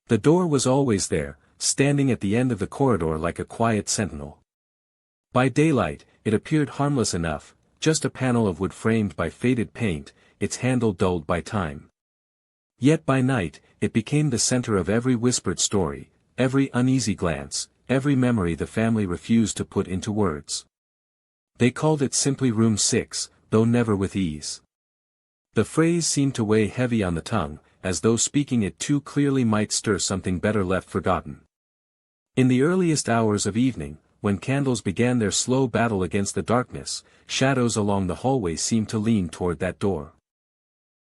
The door was always there, standing at the end of the corridor like a quiet sentinel. By daylight, it appeared harmless enough, just a panel of wood framed by faded paint, its handle dulled by time. Yet by night, it became the center of every whispered story, every uneasy glance, every memory the family refused to put into words. They called it simply Room 6, though never with ease. The phrase seemed to weigh heavy on the tongue, as though speaking it too clearly might stir something better left forgotten. In the earliest hours of evening, when candles began their slow battle against the darkness, shadows along the hallway seemed to lean toward that door.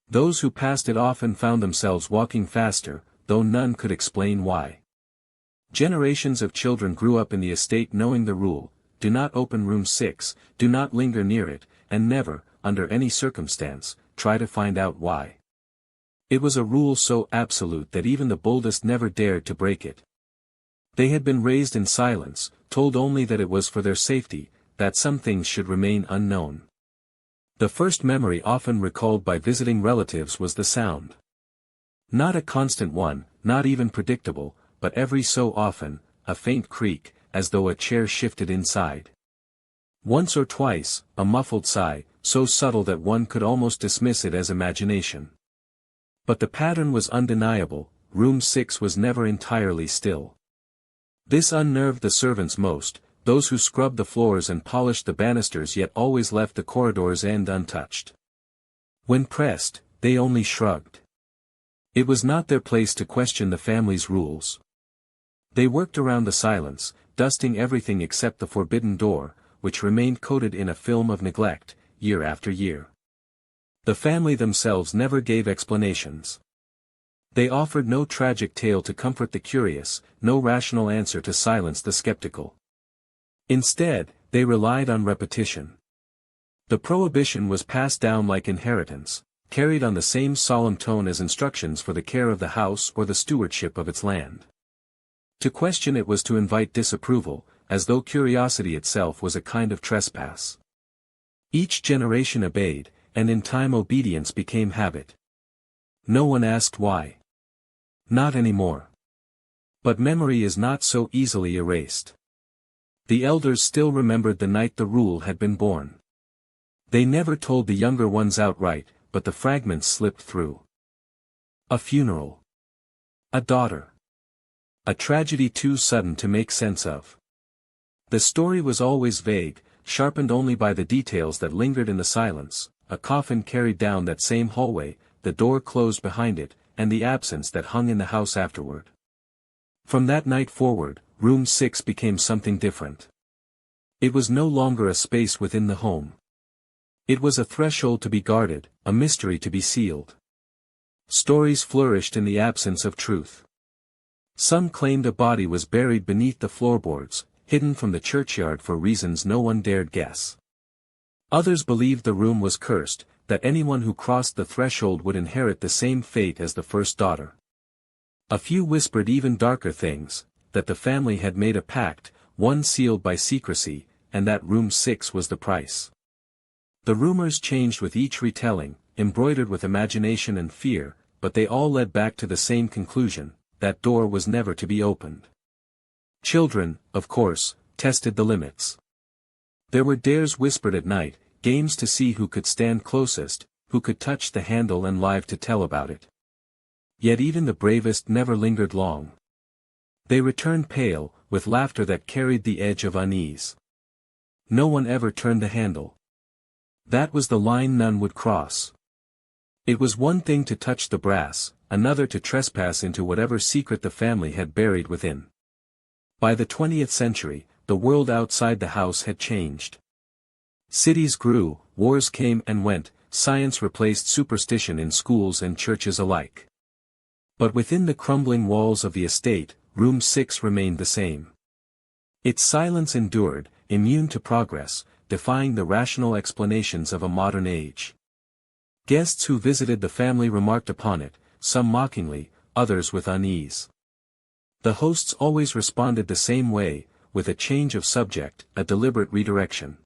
Those who passed it often found themselves walking faster, though none could explain why. Generations of children grew up in the estate knowing the rule: do not open Room 6, do not linger near it, and never, under any circumstance, try to find out why. It was a rule so absolute that even the boldest never dared to break it. They had been raised in silence, told only that it was for their safety, that some things should remain unknown. The first memory often recalled by visiting relatives was the sound. Not a constant one, not even predictable, but every so often, a faint creak, as though a chair shifted inside. Once or twice, a muffled sigh, so subtle that one could almost dismiss it as imagination. But the pattern was undeniable: Room 6 was never entirely still. This unnerved the servants most, those who scrubbed the floors and polished the banisters, yet always left the corridor's end untouched. When pressed, they only shrugged. It was not their place to question the family's rules. They worked around the silence, dusting everything except the forbidden door, which remained coated in a film of neglect, year after year. The family themselves never gave explanations. They offered no tragic tale to comfort the curious, no rational answer to silence the skeptical. Instead, they relied on repetition. The prohibition was passed down like inheritance, carried on the same solemn tone as instructions for the care of the house or the stewardship of its land. To question it was to invite disapproval, as though curiosity itself was a kind of trespass. Each generation obeyed, and in time obedience became habit. No one asked why. Not anymore. But memory is not so easily erased. The elders still remembered the night the rule had been born. They never told the younger ones outright, but the fragments slipped through. A funeral. A daughter. A tragedy too sudden to make sense of. The story was always vague, sharpened only by the details that lingered in the silence: a coffin carried down that same hallway, the door closed behind it, and the absence that hung in the house afterward. From that night forward, Room 6 became something different. It was no longer a space within the home. It was a threshold to be guarded, a mystery to be sealed. Stories flourished in the absence of truth. Some claimed a body was buried beneath the floorboards, hidden from the churchyard for reasons no one dared guess. Others believed the room was cursed, that anyone who crossed the threshold would inherit the same fate as the first daughter. A few whispered even darker things: that the family had made a pact, one sealed by secrecy, and that Room 6 was the price. The rumors changed with each retelling, embroidered with imagination and fear, but they all led back to the same conclusion: that door was never to be opened. Children, of course, tested the limits. There were dares whispered at night, games to see who could stand closest, who could touch the handle, and live to tell about it. Yet even the bravest never lingered long. They returned pale, with laughter that carried the edge of unease. No one ever turned the handle. That was the line none would cross. It was one thing to touch the brass, another to trespass into whatever secret the family had buried within. By the 20th century, the world outside the house had changed. Cities grew, wars came and went, science replaced superstition in schools and churches alike. But within the crumbling walls of the estate, Room 6 remained the same. Its silence endured, immune to progress, defying the rational explanations of a modern age. Guests who visited the family remarked upon it, some mockingly, others with unease. The hosts always responded the same way, with a change of subject, a deliberate redirection.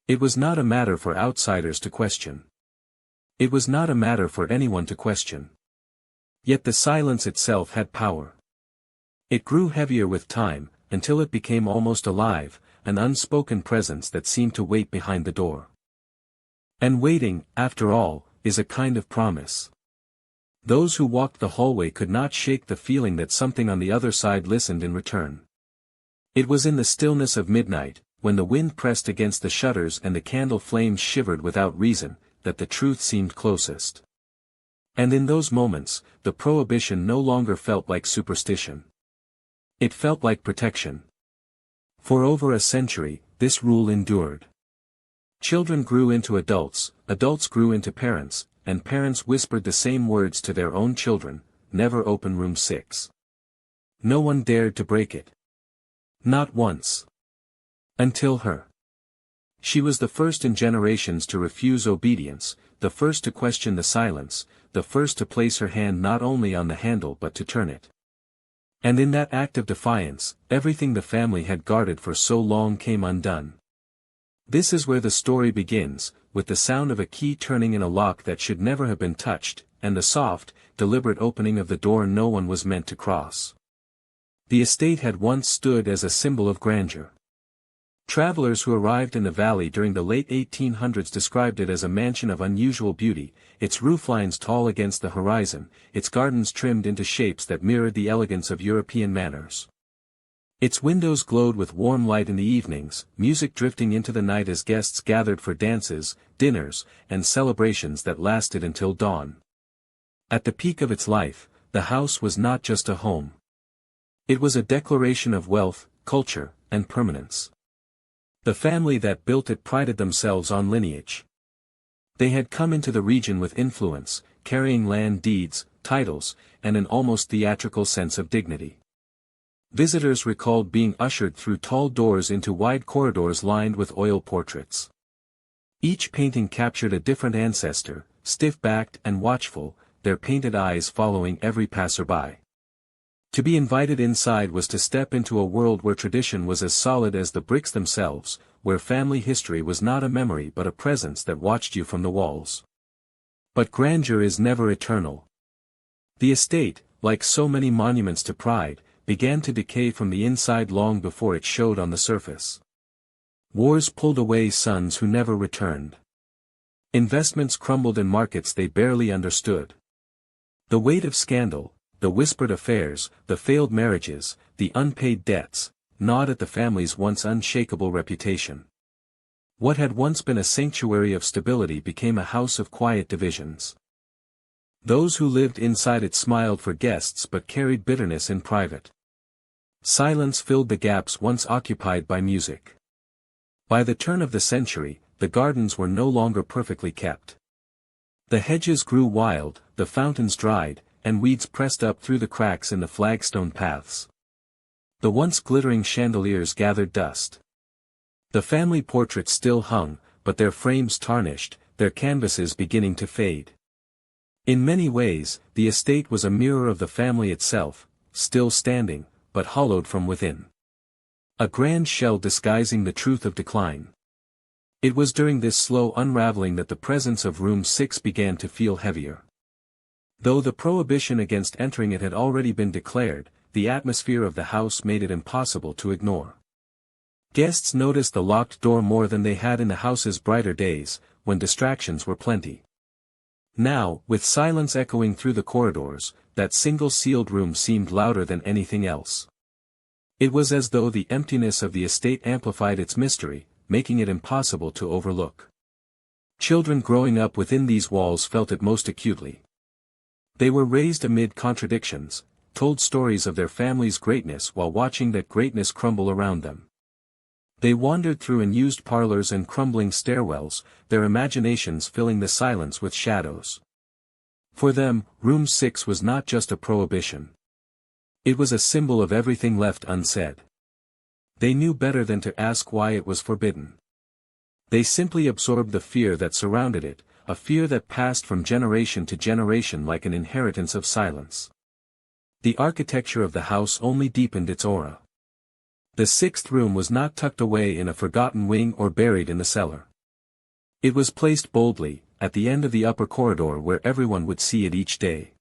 It was not a matter for outsiders to question. It was not a matter for anyone to question. Yet the silence itself had power. It grew heavier with time, until it became almost alive, an unspoken presence that seemed to wait behind the door. And waiting, after all, is a kind of promise. Those who walked the hallway could not shake the feeling that something on the other side listened in return. It was in the stillness of midnight, when the wind pressed against the shutters and the candle flames shivered without reason, that the truth seemed closest. And in those moments, the prohibition no longer felt like superstition. It felt like protection. For over a century, this rule endured. Children grew into adults, adults grew into parents, and parents whispered the same words to their own children: never open room 6. No one dared to break it. Not once. Until her. She was the first in generations to refuse obedience, the first to question the silence, the first to place her hand not only on the handle but to turn it. And in that act of defiance, everything the family had guarded for so long came undone. This is where the story begins, with the sound of a key turning in a lock that should never have been touched, and the soft, deliberate opening of the door no one was meant to cross. The estate had once stood as a symbol of grandeur. Travelers who arrived in the valley during the late 1800s described it as a mansion of unusual beauty, its rooflines tall against the horizon, its gardens trimmed into shapes that mirrored the elegance of European manners. Its windows glowed with warm light in the evenings, music drifting into the night as guests gathered for dances, dinners, and celebrations that lasted until dawn. At the peak of its life, the house was not just a home. It was a declaration of wealth, culture, and permanence. The family that built it prided themselves on lineage. They had come into the region with influence, carrying land deeds, titles, and an almost theatrical sense of dignity. Visitors recalled being ushered through tall doors into wide corridors lined with oil portraits. Each painting captured a different ancestor, stiff-backed and watchful, their painted eyes following every passerby. To be invited inside was to step into a world where tradition was as solid as the bricks themselves, where family history was not a memory but a presence that watched you from the walls. But grandeur is never eternal. The estate, like so many monuments to pride, began to decay from the inside long before it showed on the surface. Wars pulled away sons who never returned. Investments crumbled in markets they barely understood. The weight of scandal, the whispered affairs, the failed marriages, the unpaid debts, gnawed at the family's once unshakable reputation. What had once been a sanctuary of stability became a house of quiet divisions. Those who lived inside it smiled for guests but carried bitterness in private. Silence filled the gaps once occupied by music. By the turn of the century, the gardens were no longer perfectly kept. The hedges grew wild, the fountains dried, and weeds pressed up through the cracks in the flagstone paths. The once glittering chandeliers gathered dust. The family portraits still hung, but their frames tarnished, their canvases beginning to fade. In many ways, the estate was a mirror of the family itself, still standing, but hollowed from within. A grand shell disguising the truth of decline. It was during this slow unraveling that the presence of room 6 began to feel heavier. Though the prohibition against entering it had already been declared, the atmosphere of the house made it impossible to ignore. Guests noticed the locked door more than they had in the house's brighter days, when distractions were plenty. Now, with silence echoing through the corridors, that single sealed room seemed louder than anything else. It was as though the emptiness of the estate amplified its mystery, making it impossible to overlook. Children growing up within these walls felt it most acutely. They were raised amid contradictions, told stories of their family's greatness while watching that greatness crumble around them. They wandered through unused parlors and crumbling stairwells, their imaginations filling the silence with shadows. For them, room 6 was not just a prohibition. It was a symbol of everything left unsaid. They knew better than to ask why it was forbidden. They simply absorbed the fear that surrounded it, a fear that passed from generation to generation like an inheritance of silence. The architecture of the house only deepened its aura. The 6th room was not tucked away in a forgotten wing or buried in the cellar. It was placed boldly, at the end of the upper corridor where everyone would see it each day.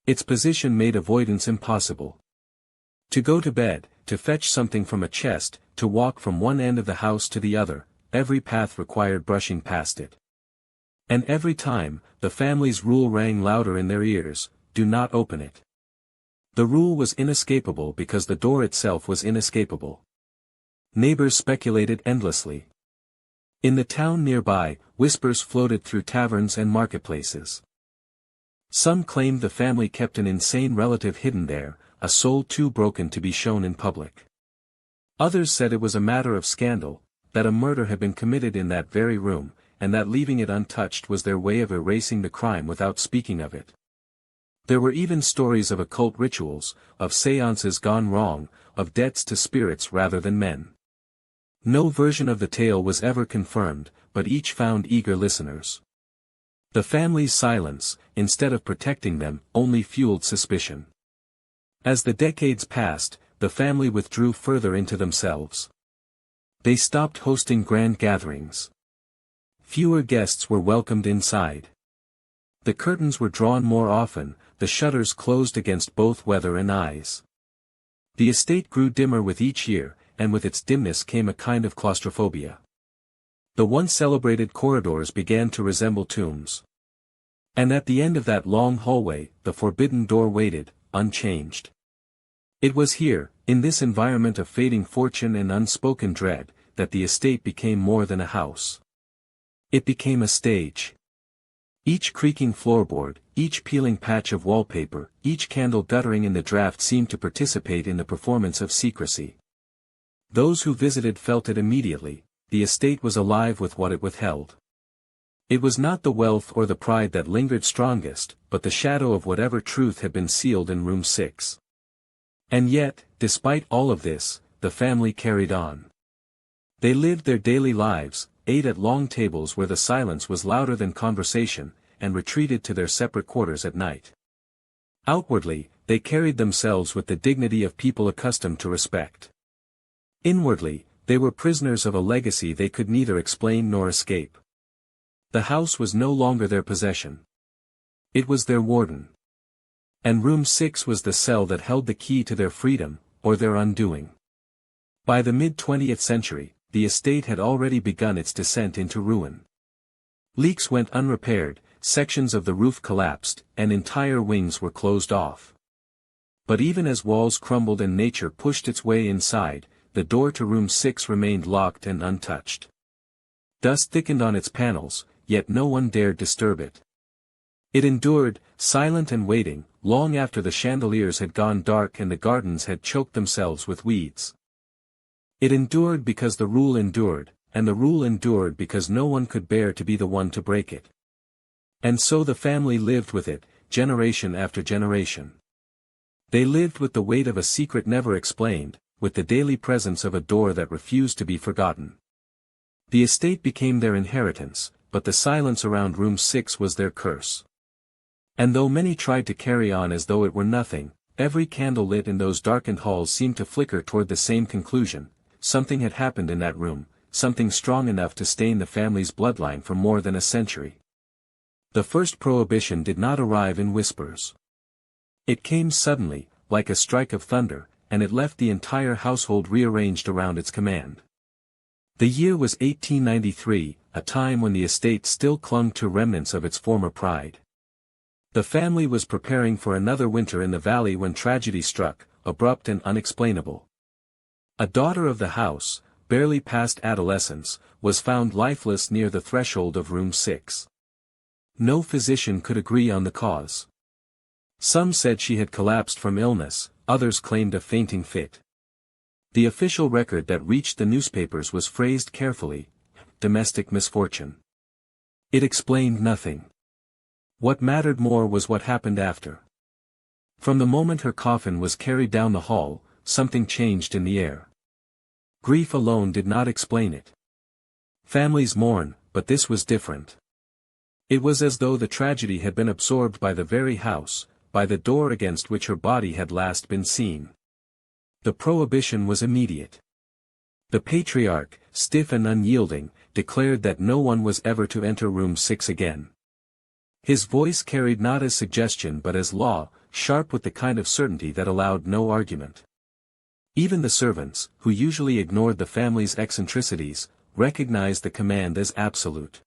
Its position made avoidance impossible. To go to bed, to fetch something from a chest, to walk from one end of the house to the other, every path required brushing past it. And every time, the family's rule rang louder in their ears: do not open it. The rule was inescapable because the door itself was inescapable. Neighbors speculated endlessly. In the town nearby, whispers floated through taverns and marketplaces. Some claimed the family kept an insane relative hidden there, a soul too broken to be shown in public. Others said it was a matter of scandal, that a murder had been committed in that very room, and that leaving it untouched was their way of erasing the crime without speaking of it. There were even stories of occult rituals, of seances gone wrong, of debts to spirits rather than men. No version of the tale was ever confirmed, but each found eager listeners. The family's silence, instead of protecting them, only fueled suspicion. As the decades passed, the family withdrew further into themselves. They stopped hosting grand gatherings. Fewer guests were welcomed inside. The curtains were drawn more often, the shutters closed against both weather and eyes. The estate grew dimmer with each year, and with its dimness came a kind of claustrophobia. The once celebrated corridors began to resemble tombs. And at the end of that long hallway, the forbidden door waited, unchanged. It was here, in this environment of fading fortune and unspoken dread, that the estate became more than a house. It became a stage. Each creaking floorboard, each peeling patch of wallpaper, each candle guttering in the draught seemed to participate in the performance of secrecy. Those who visited felt it immediately: the estate was alive with what it withheld. It was not the wealth or the pride that lingered strongest, but the shadow of whatever truth had been sealed in room 6. And yet, despite all of this, the family carried on. They lived their daily lives, ate at long tables where the silence was louder than conversation, and retreated to their separate quarters at night. Outwardly, they carried themselves with the dignity of people accustomed to respect. Inwardly, they were prisoners of a legacy they could neither explain nor escape. The house was no longer their possession. It was their warden. And room 6 was the cell that held the key to their freedom, or their undoing. By the mid-20th century, the estate had already begun its descent into ruin. Leaks went unrepaired, sections of the roof collapsed, and entire wings were closed off. But even as walls crumbled and nature pushed its way inside, the door to room 6 remained locked and untouched. Dust thickened on its panels, yet no one dared disturb it. It endured, silent and waiting, long after the chandeliers had gone dark and the gardens had choked themselves with weeds. It endured because the rule endured, and the rule endured because no one could bear to be the one to break it. And so the family lived with it, generation after generation. They lived with the weight of a secret never explained, with the daily presence of a door that refused to be forgotten. The estate became their inheritance, but the silence around room 6 was their curse. And though many tried to carry on as though it were nothing, every candle lit in those darkened halls seemed to flicker toward the same conclusion: something had happened in that room, something strong enough to stain the family's bloodline for more than a century. The first prohibition did not arrive in whispers. It came suddenly, like a strike of thunder, and it left the entire household rearranged around its command. The year was 1893, a time when the estate still clung to remnants of its former pride. The family was preparing for another winter in the valley when tragedy struck, abrupt and unexplainable. A daughter of the house, barely past adolescence, was found lifeless near the threshold of room 6. No physician could agree on the cause. Some said she had collapsed from illness, others claimed a fainting fit. The official record that reached the newspapers was phrased carefully: domestic misfortune. It explained nothing. What mattered more was what happened after. From the moment her coffin was carried down the hall, something changed in the air. Grief alone did not explain it. Families mourn, but this was different. It was as though the tragedy had been absorbed by the very house, by the door against which her body had last been seen. The prohibition was immediate. The patriarch, stiff and unyielding, declared that no one was ever to enter room 6 again. His voice carried not as suggestion but as law: sharp with the kind of certainty that allowed no argument. Even the servants, who usually ignored the family's eccentricities, recognized the command as absolute.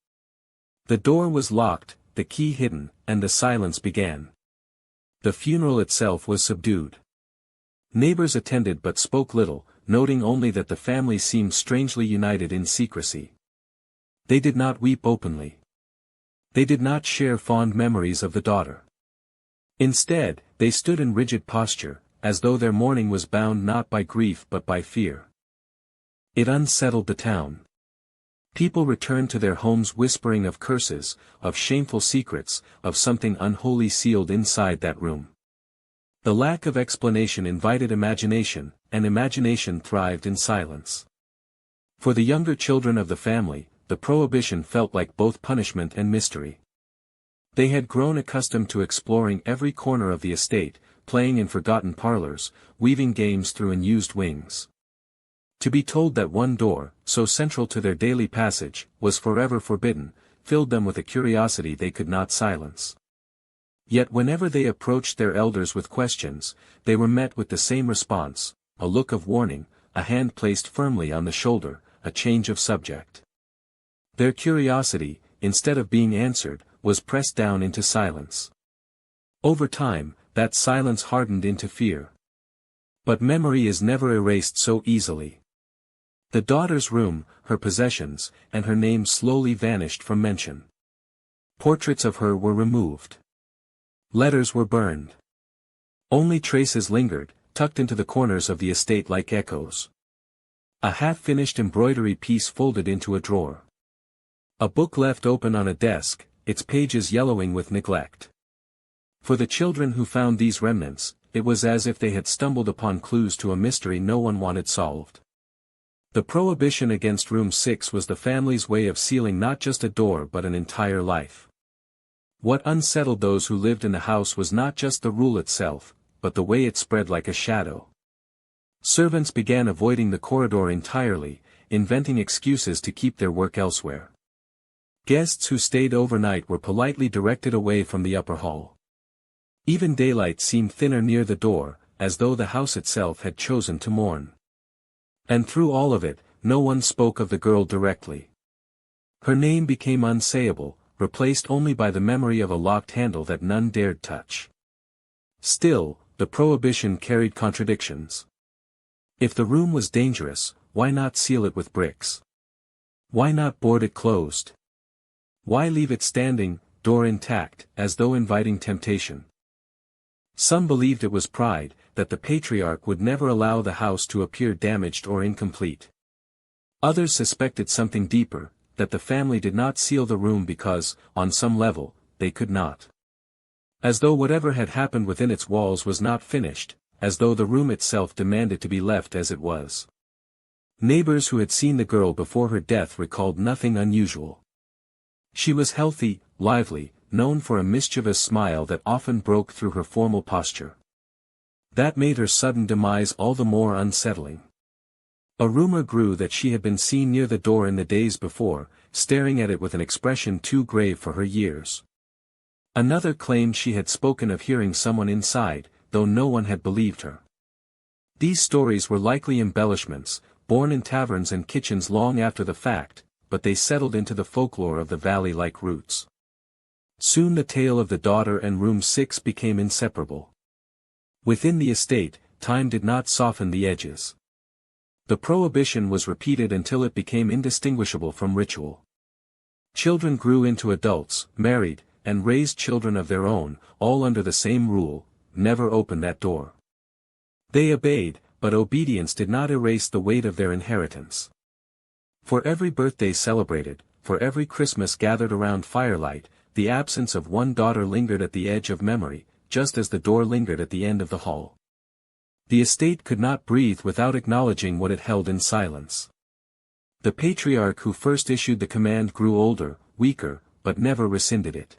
The door was locked, the key hidden, and the silence began. The funeral itself was subdued. Neighbors attended but spoke little, noting only that the family seemed strangely united in secrecy. They did not weep openly. They did not share fond memories of the daughter. Instead, they stood in rigid posture, as though their mourning was bound not by grief but by fear. It unsettled the town. People returned to their homes whispering of curses, of shameful secrets, of something unholy sealed inside that room. The lack of explanation invited imagination, and imagination thrived in silence. For the younger children of the family, the prohibition felt like both punishment and mystery. They had grown accustomed to exploring every corner of the estate, playing in forgotten parlors, weaving games through unused wings. To be told that one door, so central to their daily passage, was forever forbidden, filled them with a curiosity they could not silence. Yet whenever they approached their elders with questions, they were met with the same response, a look of warning, a hand placed firmly on the shoulder, a change of subject. Their curiosity, instead of being answered, was pressed down into silence. Over time, that silence hardened into fear. But memory is never erased so easily. The daughter's room, her possessions, and her name slowly vanished from mention. Portraits of her were removed. Letters were burned. Only traces lingered, tucked into the corners of the estate like echoes. A half-finished embroidery piece folded into a drawer. A book left open on a desk, its pages yellowing with neglect. For the children who found these remnants, it was as if they had stumbled upon clues to a mystery no one wanted solved. The prohibition against Room 6 was the family's way of sealing not just a door but an entire life. What unsettled those who lived in the house was not just the rule itself, but the way it spread like a shadow. Servants began avoiding the corridor entirely, inventing excuses to keep their work elsewhere. Guests who stayed overnight were politely directed away from the upper hall. Even daylight seemed thinner near the door, as though the house itself had chosen to mourn. And through all of it, no one spoke of the girl directly. Her name became unsayable, replaced only by the memory of a locked handle that none dared touch. Still, the prohibition carried contradictions. If the room was dangerous, why not seal it with bricks? Why not board it closed? Why leave it standing, door intact, as though inviting temptation? Some believed it was pride, that the patriarch would never allow the house to appear damaged or incomplete. Others suspected something deeper, that the family did not seal the room because, on some level, they could not. As though whatever had happened within its walls was not finished, as though the room itself demanded to be left as it was. Neighbors who had seen the girl before her death recalled nothing unusual. She was healthy, lively, known for a mischievous smile that often broke through her formal posture. That made her sudden demise all the more unsettling. A rumor grew that she had been seen near the door in the days before, staring at it with an expression too grave for her years. Another claimed she had spoken of hearing someone inside, though no one had believed her. These stories were likely embellishments, born in taverns and kitchens long after the fact, but they settled into the folklore of the valley like roots. Soon the tale of the daughter and Room 6 became inseparable. Within the estate, time did not soften the edges. The prohibition was repeated until it became indistinguishable from ritual. Children grew into adults, married, and raised children of their own, all under the same rule: never open that door. They obeyed, but obedience did not erase the weight of their inheritance. For every birthday celebrated, for every Christmas gathered around firelight, the absence of one daughter lingered at the edge of memory, just as the door lingered at the end of the hall. The estate could not breathe without acknowledging what it held in silence. The patriarch who first issued the command grew older, weaker, but never rescinded it.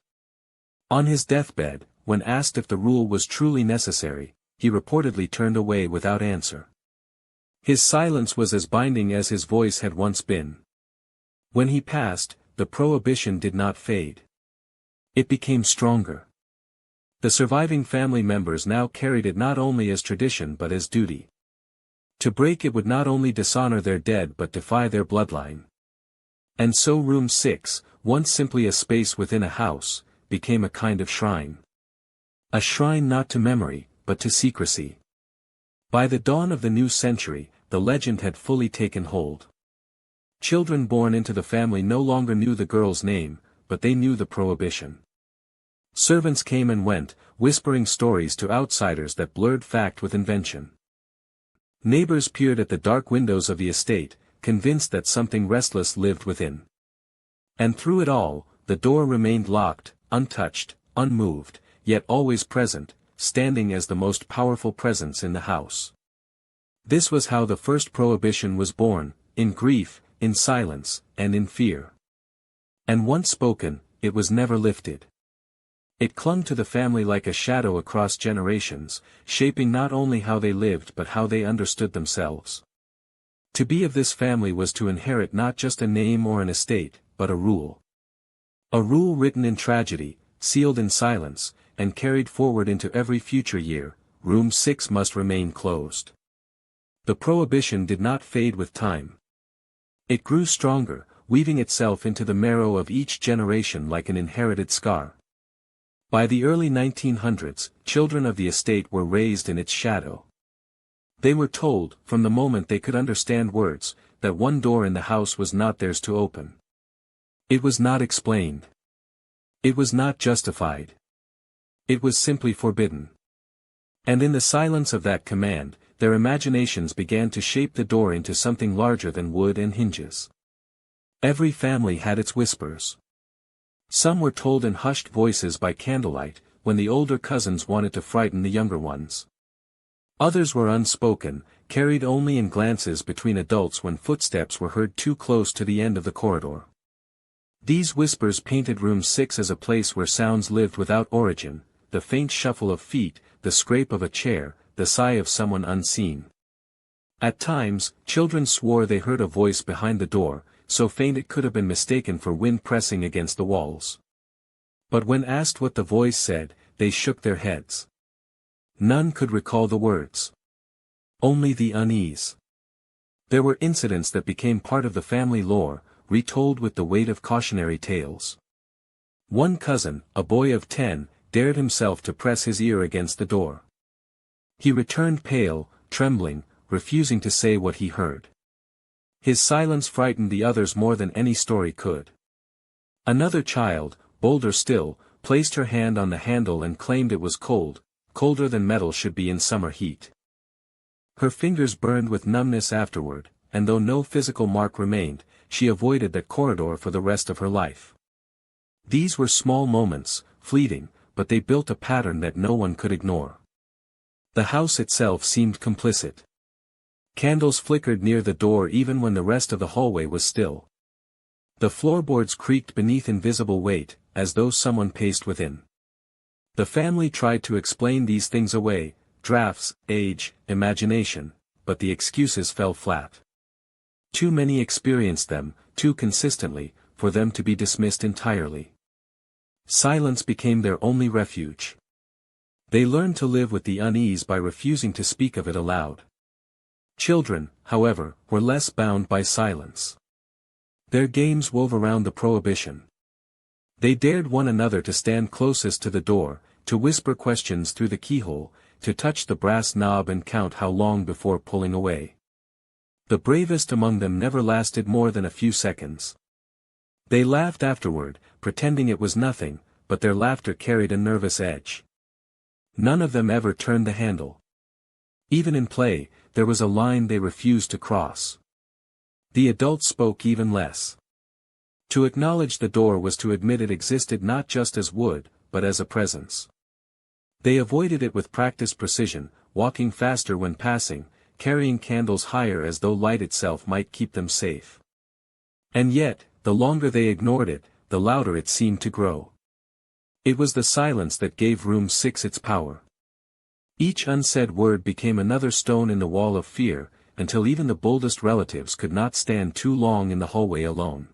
On his deathbed, when asked if the rule was truly necessary, he reportedly turned away without answer. His silence was as binding as his voice had once been. When he passed, the prohibition did not fade. It became stronger. The surviving family members now carried it not only as tradition but as duty. To break it would not only dishonor their dead but defy their bloodline. And so Room 6, once simply a space within a house, became a kind of shrine. A shrine not to memory, but to secrecy. By the dawn of the new century, the legend had fully taken hold. Children born into the family no longer knew the girl's name, but they knew the prohibition. Servants came and went, whispering stories to outsiders that blurred fact with invention. Neighbors peered at the dark windows of the estate, convinced that something restless lived within. And through it all, the door remained locked, untouched, unmoved, yet always present, standing as the most powerful presence in the house. This was how the first prohibition was born, in grief, in silence, and in fear. And once spoken, it was never lifted. It clung to the family like a shadow across generations, shaping not only how they lived but how they understood themselves. To be of this family was to inherit not just a name or an estate, but a rule. A rule written in tragedy, sealed in silence, and carried forward into every future year. Room 6 must remain closed. The prohibition did not fade with time. It grew stronger, weaving itself into the marrow of each generation like an inherited scar. By the early 1900s, children of the estate were raised in its shadow. They were told, from the moment they could understand words, that one door in the house was not theirs to open. It was not explained. It was not justified. It was simply forbidden. And in the silence of that command, their imaginations began to shape the door into something larger than wood and hinges. Every family had its whispers. Some were told in hushed voices by candlelight, when the older cousins wanted to frighten the younger ones. Others were unspoken, carried only in glances between adults when footsteps were heard too close to the end of the corridor. These whispers painted Room 6 as a place where sounds lived without origin, the faint shuffle of feet, the scrape of a chair, the sigh of someone unseen. At times, children swore they heard a voice behind the door, so faint it could have been mistaken for wind pressing against the walls. But when asked what the voice said, they shook their heads. None could recall the words. Only the unease. There were incidents that became part of the family lore, retold with the weight of cautionary tales. One cousin, a boy of 10, dared himself to press his ear against the door. He returned pale, trembling, refusing to say what he heard. His silence frightened the others more than any story could. Another child, bolder still, placed her hand on the handle and claimed it was cold, colder than metal should be in summer heat. Her fingers burned with numbness afterward, and though no physical mark remained, she avoided that corridor for the rest of her life. These were small moments, fleeting, but they built a pattern that no one could ignore. The house itself seemed complicit. Candles flickered near the door even when the rest of the hallway was still. The floorboards creaked beneath invisible weight, as though someone paced within. The family tried to explain these things away, drafts, age, imagination, but the excuses fell flat. Too many experienced them, too consistently, for them to be dismissed entirely. Silence became their only refuge. They learned to live with the unease by refusing to speak of it aloud. Children, however, were less bound by silence. Their games wove around the prohibition. They dared one another to stand closest to the door, to whisper questions through the keyhole, to touch the brass knob and count how long before pulling away. The bravest among them never lasted more than a few seconds. They laughed afterward, pretending it was nothing, but their laughter carried a nervous edge. None of them ever turned the handle. Even in play, there was a line they refused to cross. The adults spoke even less. To acknowledge the door was to admit it existed not just as wood, but as a presence. They avoided it with practiced precision, walking faster when passing, carrying candles higher as though light itself might keep them safe. And yet, the longer they ignored it, the louder it seemed to grow. It was the silence that gave Room 6 its power. Each unsaid word became another stone in the wall of fear, until even the boldest relatives could not stand too long in the hallway alone.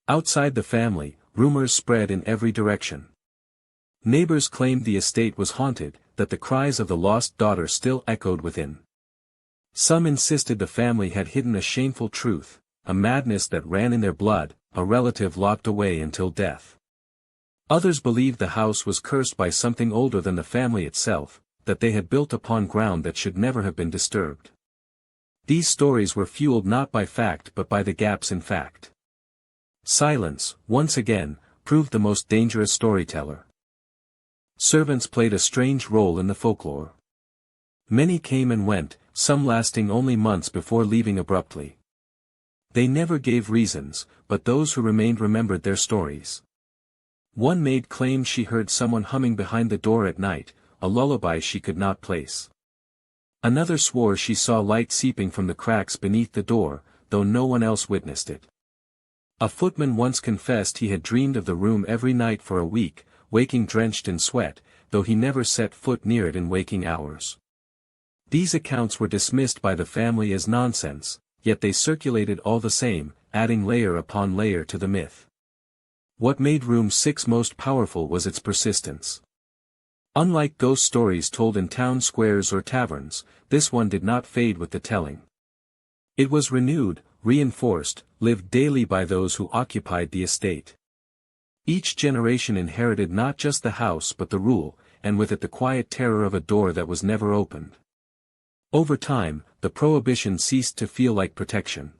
Outside the family, rumors spread in every direction. Neighbors claimed the estate was haunted, that the cries of the lost daughter still echoed within. Some insisted the family had hidden a shameful truth, a madness that ran in their blood, a relative locked away until death. Others believed the house was cursed by something older than the family itself, that they had built upon ground that should never have been disturbed. These stories were fueled not by fact but by the gaps in fact. Silence, once again, proved the most dangerous storyteller. Servants played a strange role in the folklore. Many came and went, some lasting only months before leaving abruptly. They never gave reasons, but those who remained remembered their stories. One maid claimed she heard someone humming behind the door at night, a lullaby she could not place. Another swore she saw light seeping from the cracks beneath the door, though no one else witnessed it. A footman once confessed he had dreamed of the room every night for a week, waking drenched in sweat, though he never set foot near it in waking hours. These accounts were dismissed by the family as nonsense, yet they circulated all the same, adding layer upon layer to the myth. What made Room 6 most powerful was its persistence. Unlike ghost stories told in town squares or taverns, this one did not fade with the telling. It was renewed, reinforced, lived daily by those who occupied the estate. Each generation inherited not just the house but the rule, and with it the quiet terror of a door that was never opened. Over time, the prohibition ceased to feel like protection.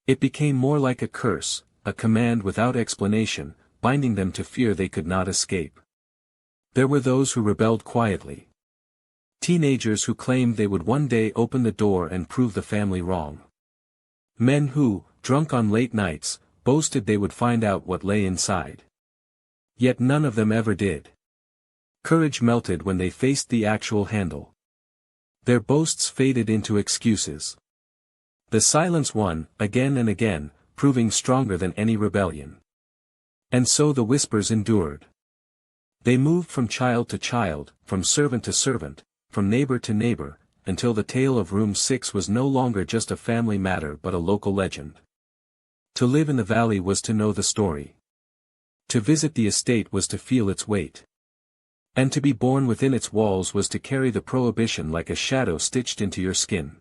It became more like a curse, a command without explanation, binding them to fear they could not escape. There were those who rebelled quietly. Teenagers who claimed they would one day open the door and prove the family wrong. Men who, drunk on late nights, boasted they would find out what lay inside. Yet none of them ever did. Courage melted when they faced the actual handle. Their boasts faded into excuses. The silence won, again and again, proving stronger than any rebellion. And so the whispers endured. They moved from child to child, from servant to servant, from neighbor to neighbor, until the tale of Room 6 was no longer just a family matter but a local legend. To live in the valley was to know the story. To visit the estate was to feel its weight. And to be born within its walls was to carry the prohibition like a shadow stitched into your skin.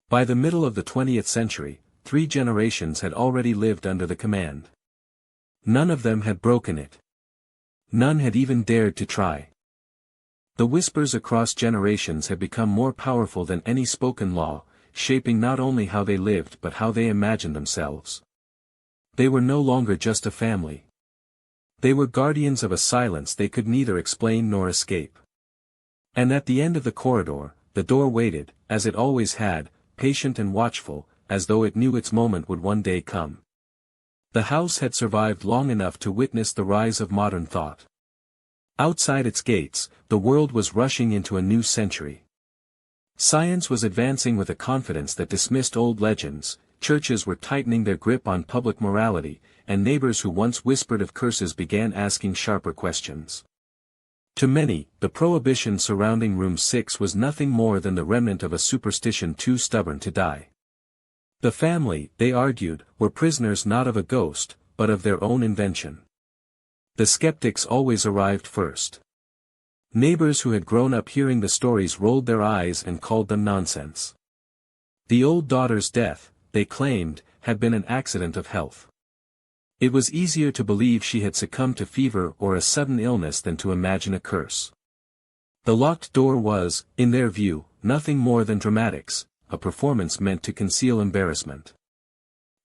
By the middle of the 20th century, 3 generations had already lived under the command. None of them had broken it. None had even dared to try. The whispers across generations had become more powerful than any spoken law, shaping not only how they lived but how they imagined themselves. They were no longer just a family. They were guardians of a silence they could neither explain nor escape. And at the end of the corridor, the door waited, as it always had, patient and watchful, as though it knew its moment would one day come. The house had survived long enough to witness the rise of modern thought. Outside its gates, the world was rushing into a new century. Science was advancing with a confidence that dismissed old legends, churches were tightening their grip on public morality, and neighbors who once whispered of curses began asking sharper questions. To many, the prohibition surrounding Room 6 was nothing more than the remnant of a superstition too stubborn to die. The family, they argued, were prisoners not of a ghost, but of their own invention. The skeptics always arrived first. Neighbors who had grown up hearing the stories rolled their eyes and called them nonsense. The old daughter's death, they claimed, had been an accident of health. It was easier to believe she had succumbed to fever or a sudden illness than to imagine a curse. The locked door was, in their view, nothing more than dramatics, a performance meant to conceal embarrassment.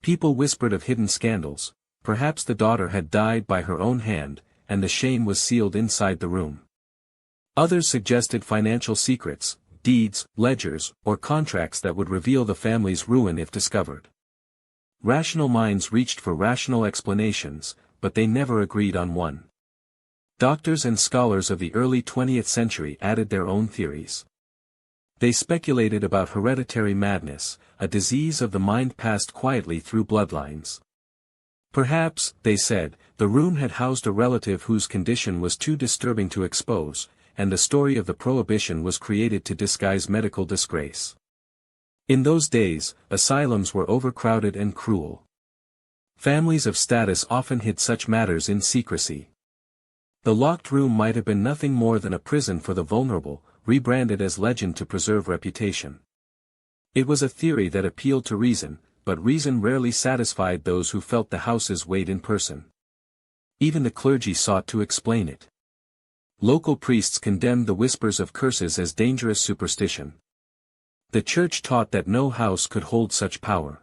People whispered of hidden scandals, perhaps the daughter had died by her own hand, and the shame was sealed inside the room. Others suggested financial secrets, deeds, ledgers, or contracts that would reveal the family's ruin if discovered. Rational minds reached for rational explanations, but they never agreed on one. Doctors and scholars of the early 20th century added their own theories. They speculated about hereditary madness, a disease of the mind passed quietly through bloodlines. Perhaps, they said, the room had housed a relative whose condition was too disturbing to expose, and the story of the prohibition was created to disguise medical disgrace. In those days, asylums were overcrowded and cruel. Families of status often hid such matters in secrecy. The locked room might have been nothing more than a prison for the vulnerable, rebranded as legend to preserve reputation. It was a theory that appealed to reason, but reason rarely satisfied those who felt the house's weight in person. Even the clergy sought to explain it. Local priests condemned the whispers of curses as dangerous superstition. The church taught that no house could hold such power.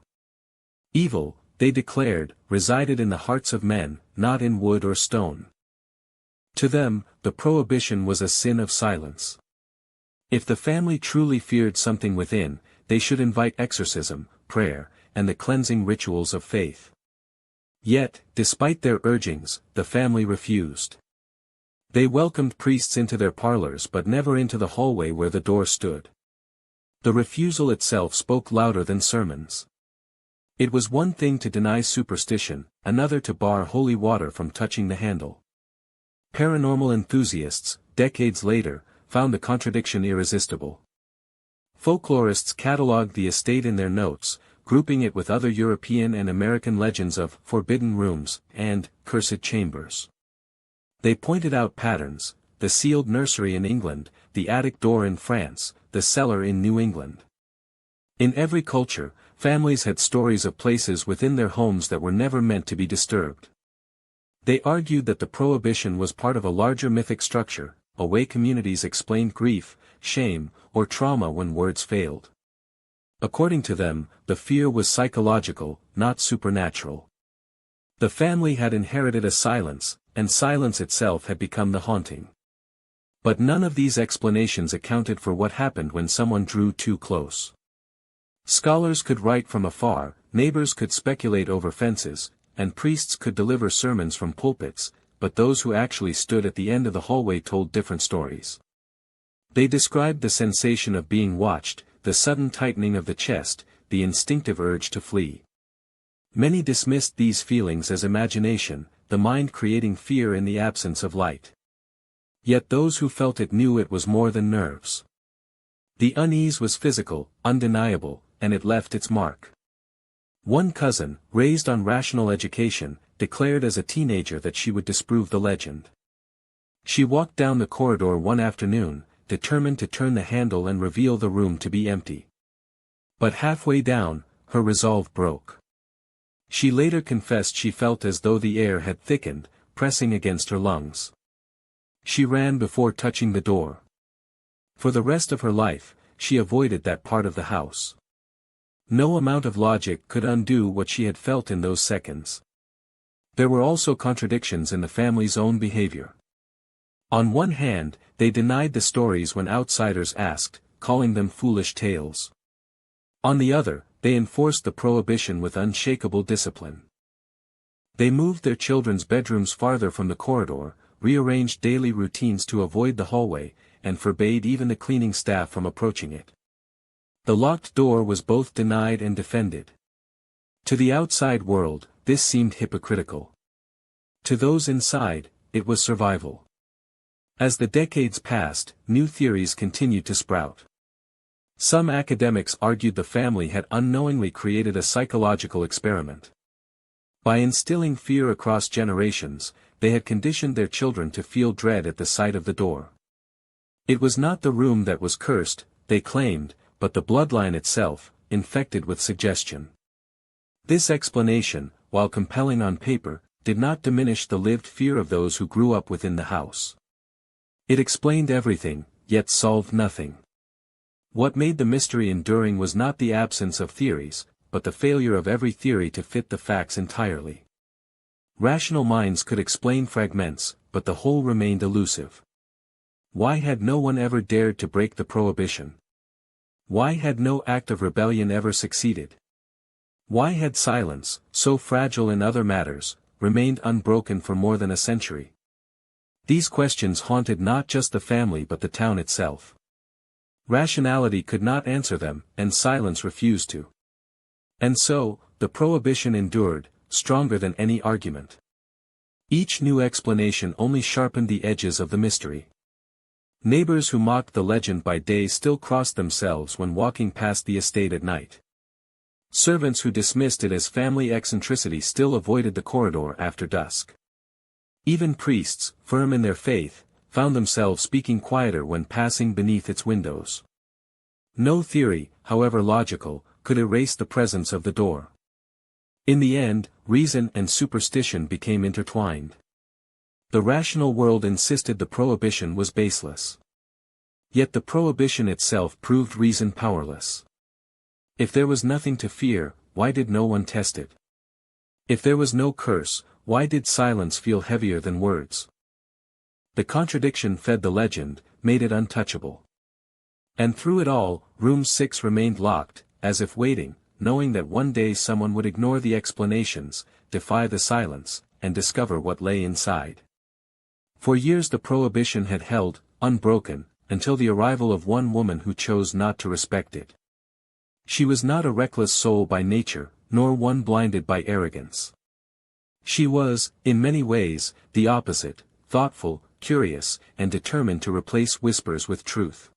Evil, they declared, resided in the hearts of men, not in wood or stone. To them, the prohibition was a sin of silence. If the family truly feared something within, they should invite exorcism, prayer, and the cleansing rituals of faith. Yet, despite their urgings, the family refused. They welcomed priests into their parlors but never into the hallway where the door stood. The refusal itself spoke louder than sermons. It was one thing to deny superstition, another to bar holy water from touching the handle. Paranormal enthusiasts, decades later, found the contradiction irresistible. Folklorists catalogued the estate in their notes, grouping it with other European and American legends of forbidden rooms and cursed chambers. They pointed out patterns: the sealed nursery in England, the attic door in France, the cellar in New England. In every culture, families had stories of places within their homes that were never meant to be disturbed. They argued that the prohibition was part of a larger mythic structure, a way communities explained grief, shame, or trauma when words failed. According to them, the fear was psychological, not supernatural. The family had inherited a silence, and silence itself had become the haunting. But none of these explanations accounted for what happened when someone drew too close. Scholars could write from afar, neighbors could speculate over fences, and priests could deliver sermons from pulpits, but those who actually stood at the end of the hallway told different stories. They described the sensation of being watched, the sudden tightening of the chest, the instinctive urge to flee. Many dismissed these feelings as imagination, the mind creating fear in the absence of light. Yet those who felt it knew it was more than nerves. The unease was physical, undeniable, and it left its mark. One cousin, raised on rational education, declared as a teenager that she would disprove the legend. She walked down the corridor one afternoon, determined to turn the handle and reveal the room to be empty. But halfway down, her resolve broke. She later confessed she felt as though the air had thickened, pressing against her lungs. She ran before touching the door. For the rest of her life, she avoided that part of the house. No amount of logic could undo what she had felt in those seconds. There were also contradictions in the family's own behavior. On one hand, they denied the stories when outsiders asked, calling them foolish tales. On the other, they enforced the prohibition with unshakable discipline. They moved their children's bedrooms farther from the corridor, rearranged daily routines to avoid the hallway, and forbade even the cleaning staff from approaching it. The locked door was both denied and defended. To the outside world, this seemed hypocritical. To those inside, it was survival. As the decades passed, new theories continued to sprout. Some academics argued the family had unknowingly created a psychological experiment. By instilling fear across generations, they had conditioned their children to feel dread at the sight of the door. It was not the room that was cursed, they claimed, but the bloodline itself, infected with suggestion. This explanation, while compelling on paper, did not diminish the lived fear of those who grew up within the house. It explained everything, yet solved nothing. What made the mystery enduring was not the absence of theories, but the failure of every theory to fit the facts entirely. Rational minds could explain fragments, but the whole remained elusive. Why had no one ever dared to break the prohibition? Why had no act of rebellion ever succeeded? Why had silence, so fragile in other matters, remained unbroken for more than a century? These questions haunted not just the family but the town itself. Rationality could not answer them, and silence refused to. And so, the prohibition endured, stronger than any argument. Each new explanation only sharpened the edges of the mystery. Neighbors who mocked the legend by day still crossed themselves when walking past the estate at night. Servants who dismissed it as family eccentricity still avoided the corridor after dusk. Even priests, firm in their faith, found themselves speaking quieter when passing beneath its windows. No theory, however logical, could erase the presence of the door. In the end, reason and superstition became intertwined. The rational world insisted the prohibition was baseless. Yet the prohibition itself proved reason powerless. If there was nothing to fear, why did no one test it? If there was no curse, why did silence feel heavier than words? The contradiction fed the legend, made it untouchable. And through it all, room 6 remained locked, as if waiting, knowing that one day someone would ignore the explanations, defy the silence, and discover what lay inside. For years the prohibition had held, unbroken, until the arrival of one woman who chose not to respect it. She was not a reckless soul by nature, nor one blinded by arrogance. She was, in many ways, the opposite, thoughtful, curious, and determined to replace whispers with truth.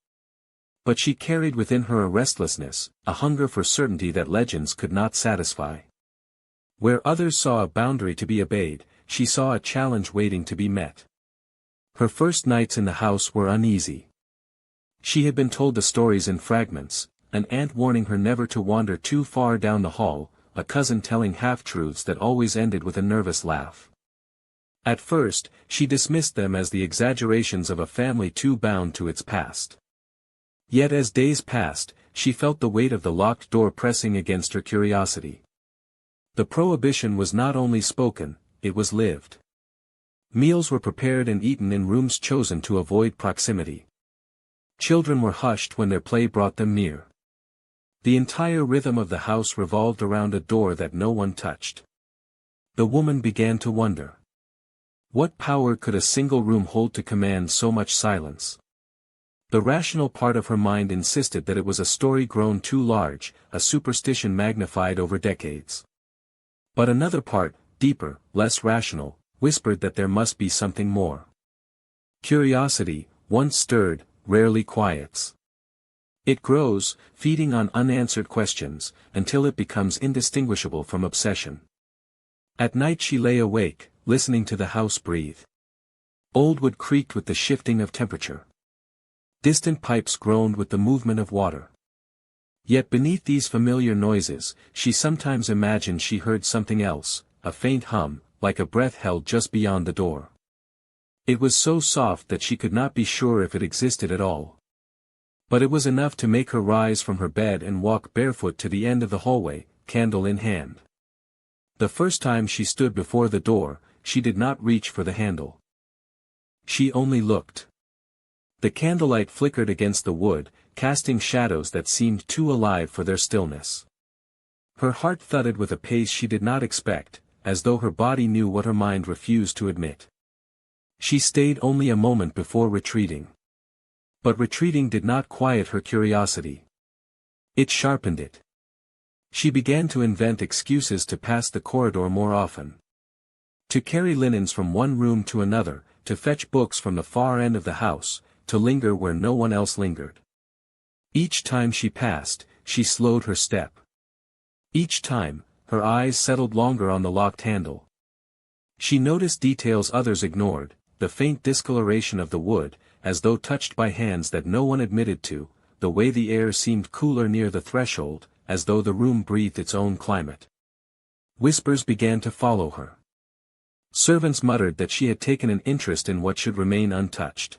But she carried within her a restlessness, a hunger for certainty that legends could not satisfy. Where others saw a boundary to be obeyed, she saw a challenge waiting to be met. Her first nights in the house were uneasy. She had been told the stories in fragments, an aunt warning her never to wander too far down the hall, a cousin telling half-truths that always ended with a nervous laugh. At first, she dismissed them as the exaggerations of a family too bound to its past. Yet as days passed, she felt the weight of the locked door pressing against her curiosity. The prohibition was not only spoken, it was lived. Meals were prepared and eaten in rooms chosen to avoid proximity. Children were hushed when their play brought them near. The entire rhythm of the house revolved around a door that no one touched. The woman began to wonder. What power could a single room hold to command so much silence? The rational part of her mind insisted that it was a story grown too large, a superstition magnified over decades. But another part, deeper, less rational, whispered that there must be something more. Curiosity, once stirred, rarely quiets. It grows, feeding on unanswered questions, until it becomes indistinguishable from obsession. At night she lay awake, listening to the house breathe. Old wood creaked with the shifting of temperature. Distant pipes groaned with the movement of water. Yet beneath these familiar noises, she sometimes imagined she heard something else, a faint hum, like a breath held just beyond the door. It was so soft that she could not be sure if it existed at all. But it was enough to make her rise from her bed and walk barefoot to the end of the hallway, candle in hand. The first time she stood before the door, she did not reach for the handle. She only looked. The candlelight flickered against the wood, casting shadows that seemed too alive for their stillness. Her heart thudded with a pace she did not expect, as though her body knew what her mind refused to admit. She stayed only a moment before retreating. But retreating did not quiet her curiosity. It sharpened it. She began to invent excuses to pass the corridor more often. To carry linens from one room to another, to fetch books from the far end of the house, to linger where no one else lingered. Each time she passed, she slowed her step. Each time, her eyes settled longer on the locked handle. She noticed details others ignored, the faint discoloration of the wood, as though touched by hands that no one admitted to, the way the air seemed cooler near the threshold, as though the room breathed its own climate. Whispers began to follow her. Servants muttered that she had taken an interest in what should remain untouched.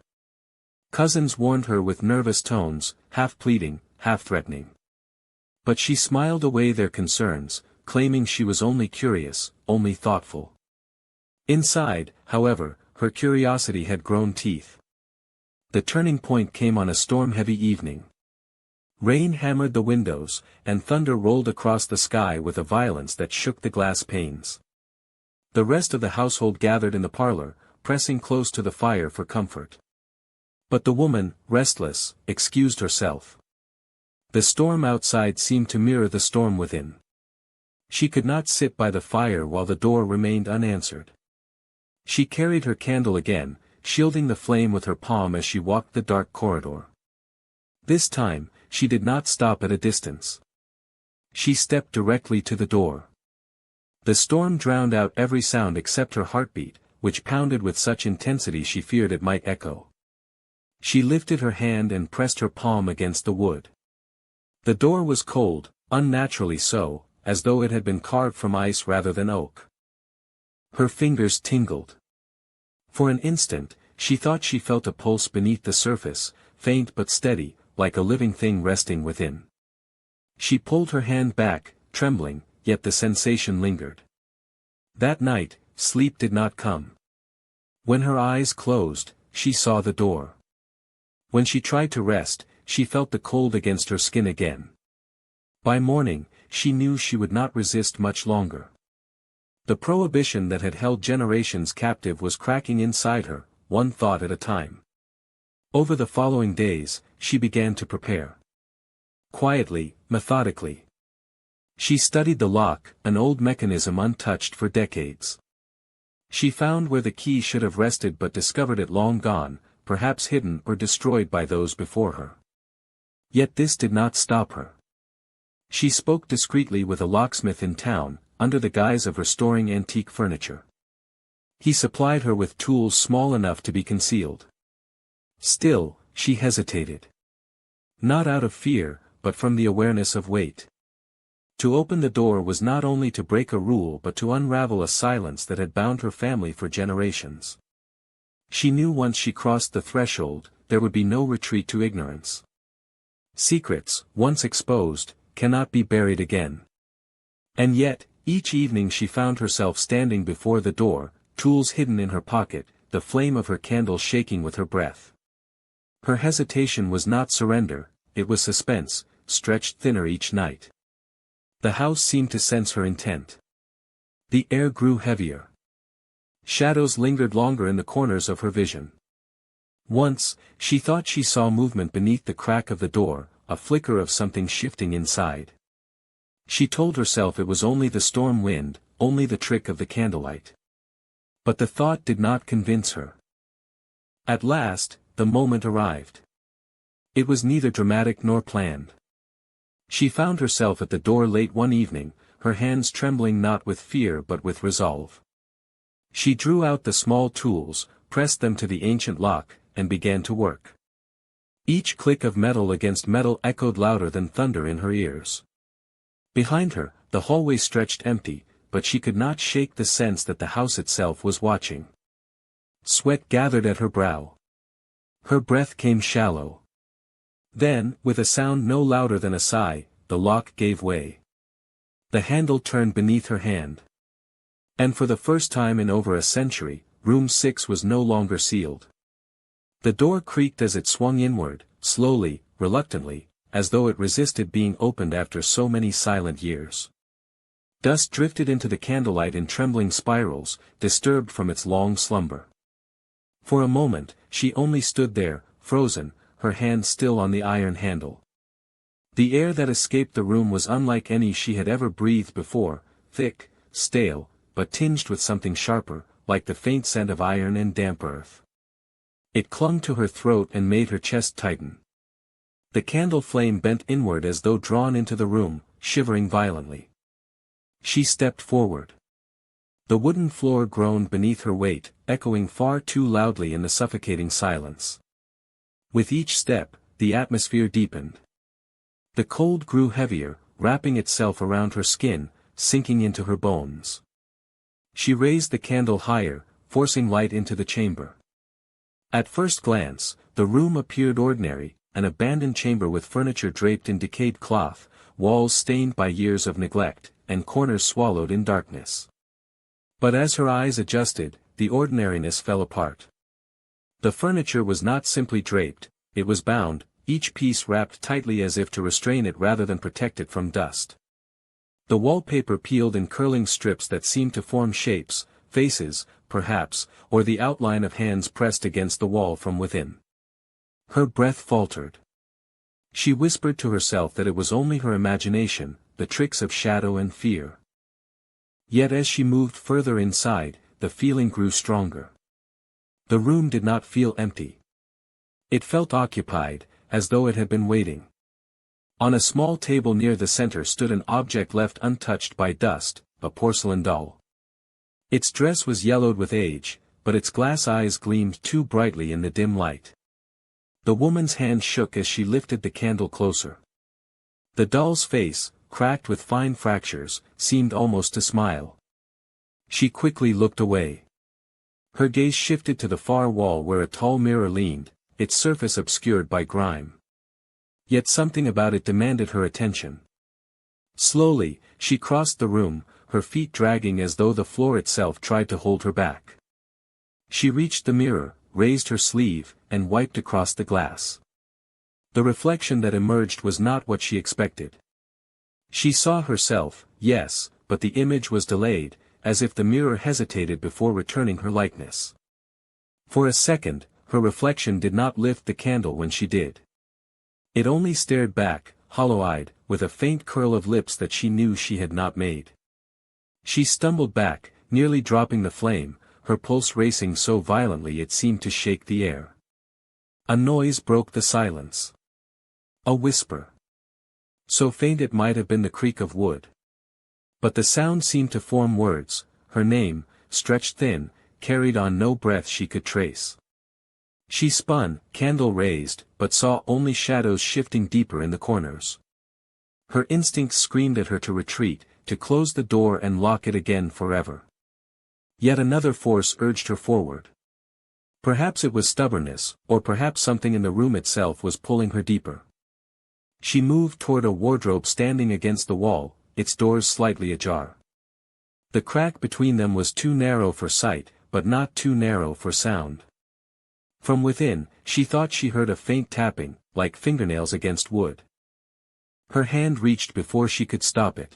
Cousins warned her with nervous tones, half pleading, half threatening. But she smiled away their concerns, claiming she was only curious, only thoughtful. Inside, however, her curiosity had grown teeth. The turning point came on a storm-heavy evening. Rain hammered the windows, and thunder rolled across the sky with a violence that shook the glass panes. The rest of the household gathered in the parlor, pressing close to the fire for comfort. But the woman, restless, excused herself. The storm outside seemed to mirror the storm within. She could not sit by the fire while the door remained unanswered. She carried her candle again, shielding the flame with her palm as she walked the dark corridor. This time, she did not stop at a distance. She stepped directly to the door. The storm drowned out every sound except her heartbeat, which pounded with such intensity she feared it might echo. She lifted her hand and pressed her palm against the wood. The door was cold, unnaturally so, as though it had been carved from ice rather than oak. Her fingers tingled. For an instant, she thought she felt a pulse beneath the surface, faint but steady, like a living thing resting within. She pulled her hand back, trembling, yet the sensation lingered. That night, sleep did not come. When her eyes closed, she saw the door. When she tried to rest, she felt the cold against her skin again. By morning, she knew she would not resist much longer. The prohibition that had held generations captive was cracking inside her, one thought at a time. Over the following days, she began to prepare. Quietly, methodically. She studied the lock, an old mechanism untouched for decades. She found where the key should have rested but discovered it long gone, perhaps hidden or destroyed by those before her. Yet this did not stop her. She spoke discreetly with a locksmith in town, under the guise of restoring antique furniture. He supplied her with tools small enough to be concealed. Still, she hesitated. Not out of fear, but from the awareness of weight. To open the door was not only to break a rule but to unravel a silence that had bound her family for generations. She knew once she crossed the threshold, there would be no retreat to ignorance. Secrets, once exposed, cannot be buried again. And yet, each evening she found herself standing before the door, tools hidden in her pocket, the flame of her candle shaking with her breath. Her hesitation was not surrender, it was suspense, stretched thinner each night. The house seemed to sense her intent. The air grew heavier. Shadows lingered longer in the corners of her vision. Once, she thought she saw movement beneath the crack of the door, a flicker of something shifting inside. She told herself it was only the storm wind, only the trick of the candlelight. But the thought did not convince her. At last, the moment arrived. It was neither dramatic nor planned. She found herself at the door late one evening, her hands trembling not with fear but with resolve. She drew out the small tools, pressed them to the ancient lock, and began to work. Each click of metal against metal echoed louder than thunder in her ears. Behind her, the hallway stretched empty, but she could not shake the sense that the house itself was watching. Sweat gathered at her brow. Her breath came shallow. Then, with a sound no louder than a sigh, the lock gave way. The handle turned beneath her hand. And for the first time in over a century, room 6 was no longer sealed. The door creaked as it swung inward, slowly, reluctantly, as though it resisted being opened after so many silent years. Dust drifted into the candlelight in trembling spirals, disturbed from its long slumber. For a moment, she only stood there, frozen, her hand still on the iron handle. The air that escaped the room was unlike any she had ever breathed before, thick, stale, but tinged with something sharper, like the faint scent of iron and damp earth. It clung to her throat and made her chest tighten. The candle flame bent inward as though drawn into the room, shivering violently. She stepped forward. The wooden floor groaned beneath her weight, echoing far too loudly in the suffocating silence. With each step, the atmosphere deepened. The cold grew heavier, wrapping itself around her skin, sinking into her bones. She raised the candle higher, forcing light into the chamber. At first glance, the room appeared ordinary, an abandoned chamber with furniture draped in decayed cloth, walls stained by years of neglect, and corners swallowed in darkness. But as her eyes adjusted, the ordinariness fell apart. The furniture was not simply draped, it was bound, each piece wrapped tightly as if to restrain it rather than protect it from dust. The wallpaper peeled in curling strips that seemed to form shapes, faces, perhaps, or the outline of hands pressed against the wall from within. Her breath faltered. She whispered to herself that it was only her imagination, the tricks of shadow and fear. Yet as she moved further inside, the feeling grew stronger. The room did not feel empty. It felt occupied, as though it had been waiting. On a small table near the center stood an object left untouched by dust, a porcelain doll. Its dress was yellowed with age, but its glass eyes gleamed too brightly in the dim light. The woman's hand shook as she lifted the candle closer. The doll's face, cracked with fine fractures, seemed almost to smile. She quickly looked away. Her gaze shifted to the far wall where a tall mirror leaned, its surface obscured by grime. Yet something about it demanded her attention. Slowly, she crossed the room, her feet dragging as though the floor itself tried to hold her back. She reached the mirror, raised her sleeve, and wiped across the glass. The reflection that emerged was not what she expected. She saw herself, yes, but the image was delayed, as if the mirror hesitated before returning her likeness. For a second, her reflection did not lift the candle when she did. It only stared back, hollow-eyed, with a faint curl of lips that she knew she had not made. She stumbled back, nearly dropping the flame, her pulse racing so violently it seemed to shake the air. A noise broke the silence. A whisper. So faint it might have been the creak of wood. But the sound seemed to form words, her name, stretched thin, carried on no breath she could trace. She spun, candle raised, but saw only shadows shifting deeper in the corners. Her instincts screamed at her to retreat, to close the door and lock it again forever. Yet another force urged her forward. Perhaps it was stubbornness, or perhaps something in the room itself was pulling her deeper. She moved toward a wardrobe standing against the wall, its doors slightly ajar. The crack between them was too narrow for sight, but not too narrow for sound. From within, she thought she heard a faint tapping, like fingernails against wood. Her hand reached before she could stop it.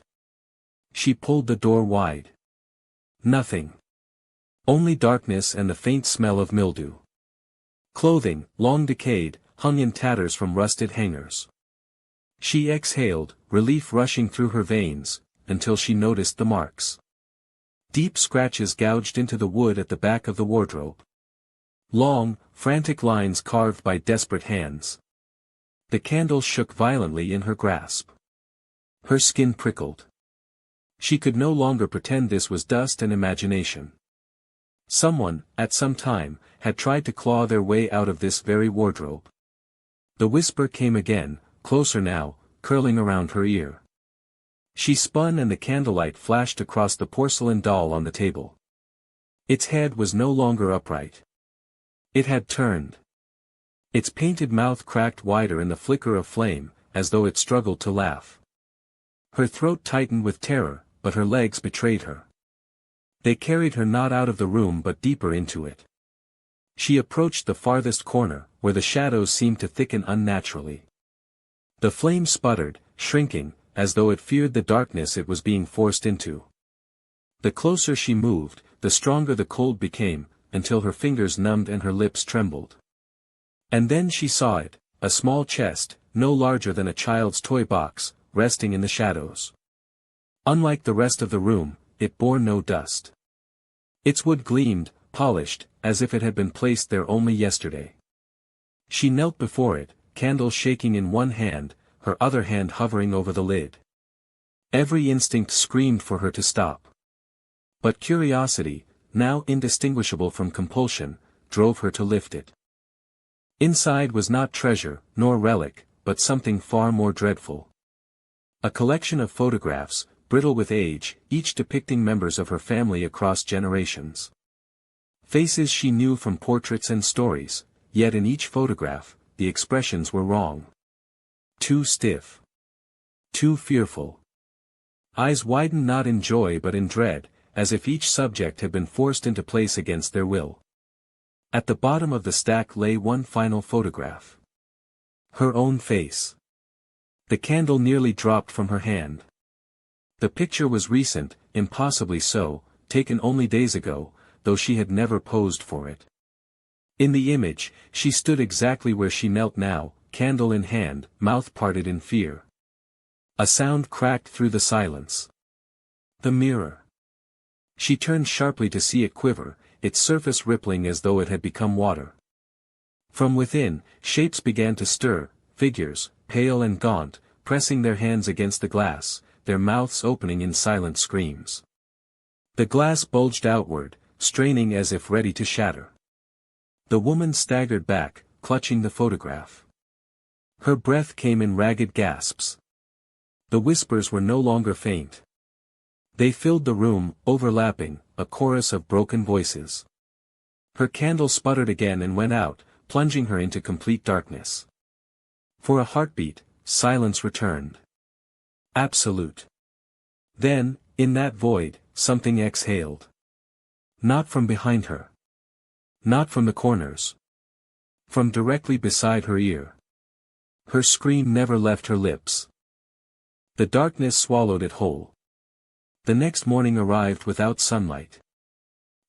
She pulled the door wide. Nothing. Only darkness and the faint smell of mildew. Clothing, long decayed, hung in tatters from rusted hangers. She exhaled, relief rushing through her veins, until she noticed the marks. Deep scratches gouged into the wood at the back of the wardrobe. Long, frantic lines carved by desperate hands. The candle shook violently in her grasp. Her skin prickled. She could no longer pretend this was dust and imagination. Someone, at some time, had tried to claw their way out of this very wardrobe. The whisper came again, closer now, curling around her ear. She spun and the candlelight flashed across the porcelain doll on the table. Its head was no longer upright. It had turned. Its painted mouth cracked wider in the flicker of flame, as though it struggled to laugh. Her throat tightened with terror, but her legs betrayed her. They carried her not out of the room but deeper into it. She approached the farthest corner, where the shadows seemed to thicken unnaturally. The flame sputtered, shrinking, as though it feared the darkness it was being forced into. The closer she moved, the stronger the cold became, until her fingers numbed and her lips trembled. And then she saw it, a small chest, no larger than a child's toy box, resting in the shadows. Unlike the rest of the room, it bore no dust. Its wood gleamed, polished, as if it had been placed there only yesterday. She knelt before it, candle shaking in one hand, her other hand hovering over the lid. Every instinct screamed for her to stop. But curiosity, now indistinguishable from compulsion, drove her to lift it. Inside was not treasure, nor relic, but something far more dreadful. A collection of photographs, brittle with age, each depicting members of her family across generations. Faces she knew from portraits and stories, yet in each photograph, the expressions were wrong. Too stiff. Too fearful. Eyes widened not in joy but in dread, as if each subject had been forced into place against their will. At the bottom of the stack lay one final photograph. Her own face. The candle nearly dropped from her hand. The picture was recent, impossibly so, taken only days ago, though she had never posed for it. In the image, she stood exactly where she knelt now, candle in hand, mouth parted in fear. A sound cracked through the silence. The mirror. She turned sharply to see it quiver, its surface rippling as though it had become water. From within, shapes began to stir, figures, pale and gaunt, pressing their hands against the glass, their mouths opening in silent screams. The glass bulged outward, straining as if ready to shatter. The woman staggered back, clutching the photograph. Her breath came in ragged gasps. The whispers were no longer faint. They filled the room, overlapping, a chorus of broken voices. Her candle sputtered again and went out, plunging her into complete darkness. For a heartbeat, silence returned. Absolute. Then, in that void, something exhaled. Not from behind her. Not from the corners. From directly beside her ear. Her scream never left her lips. The darkness swallowed it whole. The next morning arrived without sunlight.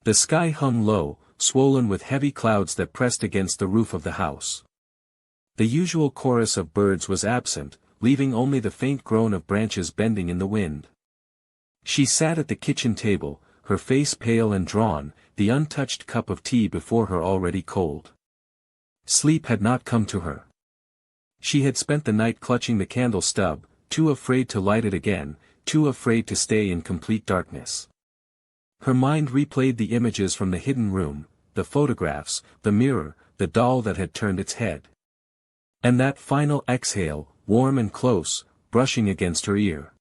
The sky hung low, swollen with heavy clouds that pressed against the roof of the house. The usual chorus of birds was absent, leaving only the faint groan of branches bending in the wind. She sat at the kitchen table, her face pale and drawn, the untouched cup of tea before her already cold. Sleep had not come to her. She had spent the night clutching the candle stub, too afraid to light it again, too afraid to stay in complete darkness. Her mind replayed the images from the hidden room, the photographs, the mirror, the doll that had turned its head. And that final exhale, warm and close, brushing against her ear.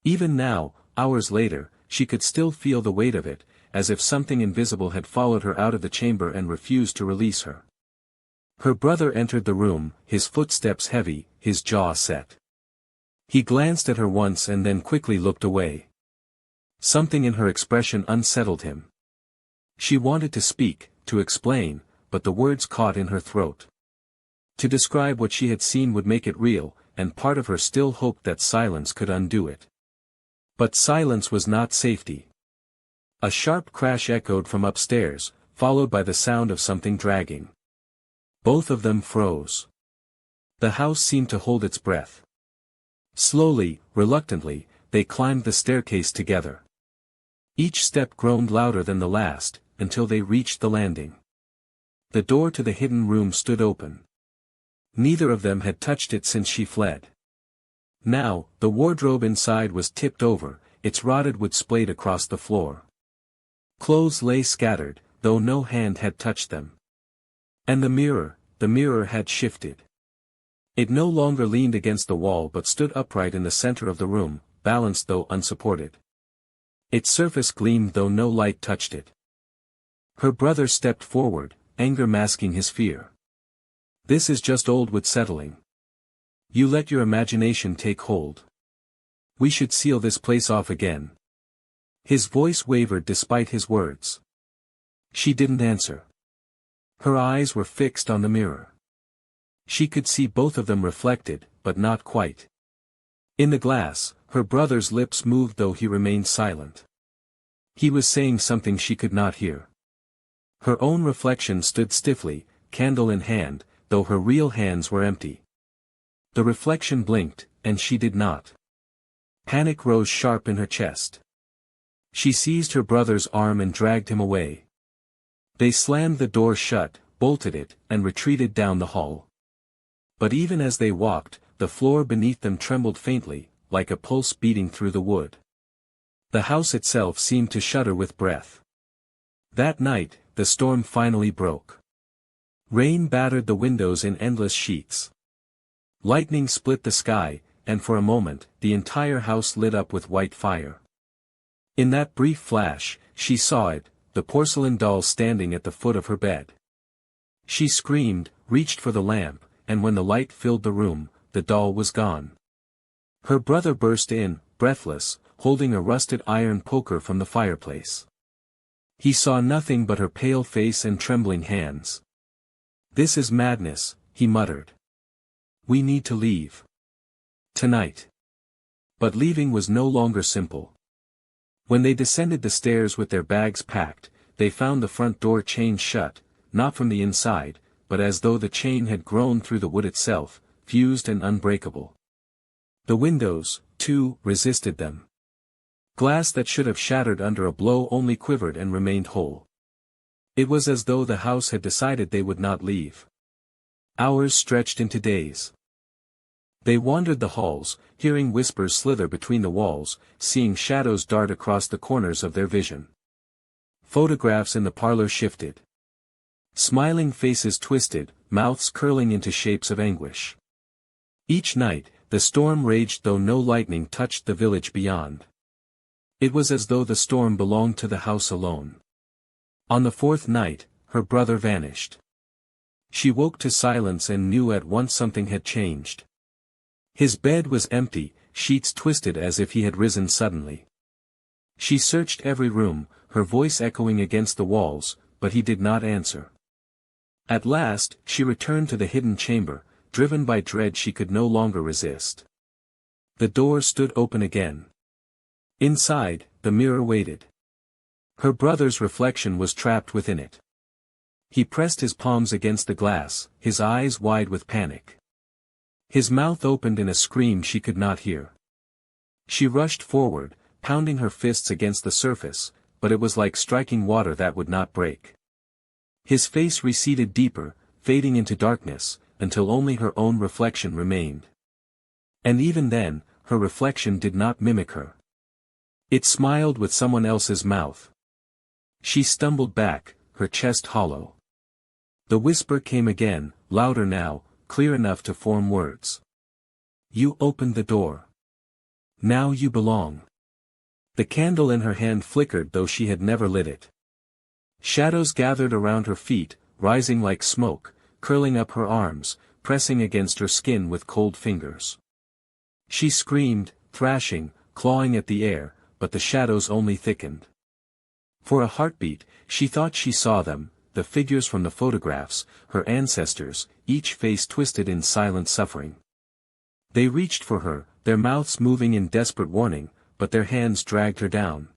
Even now, hours later, she could still feel the weight of it, as if something invisible had followed her out of the chamber and refused to release her. Her brother entered the room, his footsteps heavy, his jaw set. He glanced at her once and then quickly looked away. Something in her expression unsettled him. She wanted to speak, to explain, but the words caught in her throat. To describe what she had seen would make it real, and part of her still hoped that silence could undo it. But silence was not safety. A sharp crash echoed from upstairs, followed by the sound of something dragging. Both of them froze. The house seemed to hold its breath. Slowly, reluctantly, they climbed the staircase together. Each step groaned louder than the last, until they reached the landing. The door to the hidden room stood open. Neither of them had touched it since she fled. Now, the wardrobe inside was tipped over, its rotted wood splayed across the floor. Clothes lay scattered, though no hand had touched them. And the mirror had shifted. It no longer leaned against the wall but stood upright in the center of the room, balanced though unsupported. Its surface gleamed though no light touched it. Her brother stepped forward, anger masking his fear. "This is just old wood settling. You let your imagination take hold. We should seal this place off again." His voice wavered despite his words. She didn't answer. Her eyes were fixed on the mirror. She could see both of them reflected, but not quite. In the glass, her brother's lips moved though he remained silent. He was saying something she could not hear. Her own reflection stood stiffly, candle in hand, though her real hands were empty. The reflection blinked, and she did not. Panic rose sharp in her chest. She seized her brother's arm and dragged him away. They slammed the door shut, bolted it, and retreated down the hall. But even as they walked, the floor beneath them trembled faintly, like a pulse beating through the wood. The house itself seemed to shudder with breath. That night, the storm finally broke. Rain battered the windows in endless sheets. Lightning split the sky, and for a moment, the entire house lit up with white fire. In that brief flash, she saw it, the porcelain doll standing at the foot of her bed. She screamed, reached for the lamp, and when the light filled the room, the doll was gone. Her brother burst in, breathless, holding a rusted iron poker from the fireplace. He saw nothing but her pale face and trembling hands. "This is madness," he muttered. "We need to leave. Tonight." But leaving was no longer simple. When they descended the stairs with their bags packed, they found the front door chained shut, not from the inside, but as though the chain had grown through the wood itself, fused and unbreakable. The windows, too, resisted them. Glass that should have shattered under a blow only quivered and remained whole. It was as though the house had decided they would not leave. Hours stretched into days. They wandered the halls, hearing whispers slither between the walls, seeing shadows dart across the corners of their vision. Photographs in the parlor shifted. Smiling faces twisted, mouths curling into shapes of anguish. Each night, the storm raged though no lightning touched the village beyond. It was as though the storm belonged to the house alone. On the fourth night, her brother vanished. She woke to silence and knew at once something had changed. His bed was empty, sheets twisted as if he had risen suddenly. She searched every room, her voice echoing against the walls, but he did not answer. At last, she returned to the hidden chamber, driven by dread she could no longer resist. The door stood open again. Inside, the mirror waited. Her brother's reflection was trapped within it. He pressed his palms against the glass, his eyes wide with panic. His mouth opened in a scream she could not hear. She rushed forward, pounding her fists against the surface, but it was like striking water that would not break. His face receded deeper, fading into darkness, until only her own reflection remained. And even then, her reflection did not mimic her. It smiled with someone else's mouth. She stumbled back, her chest hollow. The whisper came again, louder now, clear enough to form words. You opened the door. Now you belong. The candle in her hand flickered though she had never lit it. Shadows gathered around her feet, rising like smoke, curling up her arms, pressing against her skin with cold fingers. She screamed, thrashing, clawing at the air, but the shadows only thickened. For a heartbeat, she thought she saw them, the figures from the photographs, her ancestors, each face twisted in silent suffering. They reached for her, their mouths moving in desperate warning, but their hands dragged her down.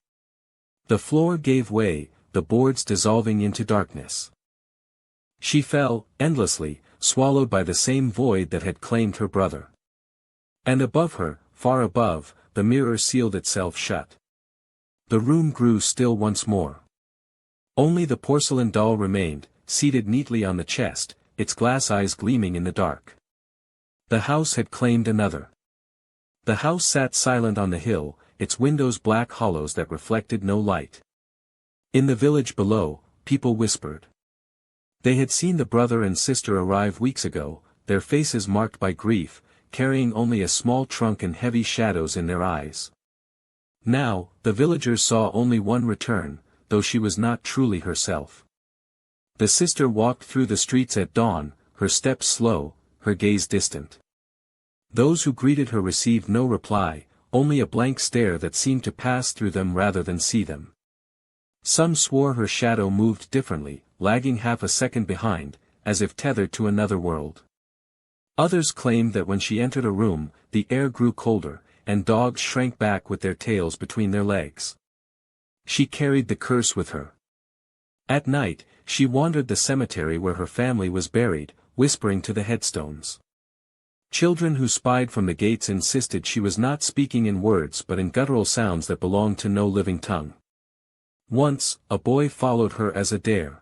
The floor gave way, the boards dissolving into darkness. She fell, endlessly, swallowed by the same void that had claimed her brother. And above her, far above, the mirror sealed itself shut. The room grew still once more. Only the porcelain doll remained, seated neatly on the chest, its glass eyes gleaming in the dark. The house had claimed another. The house sat silent on the hill, its windows black hollows that reflected no light. In the village below, people whispered. They had seen the brother and sister arrive weeks ago, their faces marked by grief, carrying only a small trunk and heavy shadows in their eyes. Now, the villagers saw only one return, though she was not truly herself. The sister walked through the streets at dawn, her steps slow, her gaze distant. Those who greeted her received no reply, only a blank stare that seemed to pass through them rather than see them. Some swore her shadow moved differently, lagging half a second behind, as if tethered to another world. Others claimed that when she entered a room, the air grew colder, and dogs shrank back with their tails between their legs. She carried the curse with her. At night, she wandered the cemetery where her family was buried, whispering to the headstones. Children who spied from the gates insisted she was not speaking in words but in guttural sounds that belonged to no living tongue. Once, a boy followed her as a dare.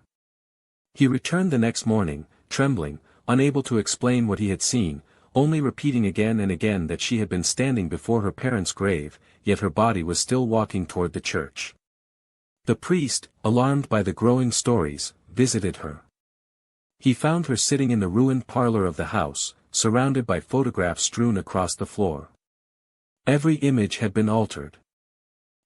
He returned the next morning, trembling, unable to explain what he had seen, only repeating again and again that she had been standing before her parents' grave, yet her body was still walking toward the church. The priest, alarmed by the growing stories, visited her. He found her sitting in the ruined parlor of the house, surrounded by photographs strewn across the floor. Every image had been altered.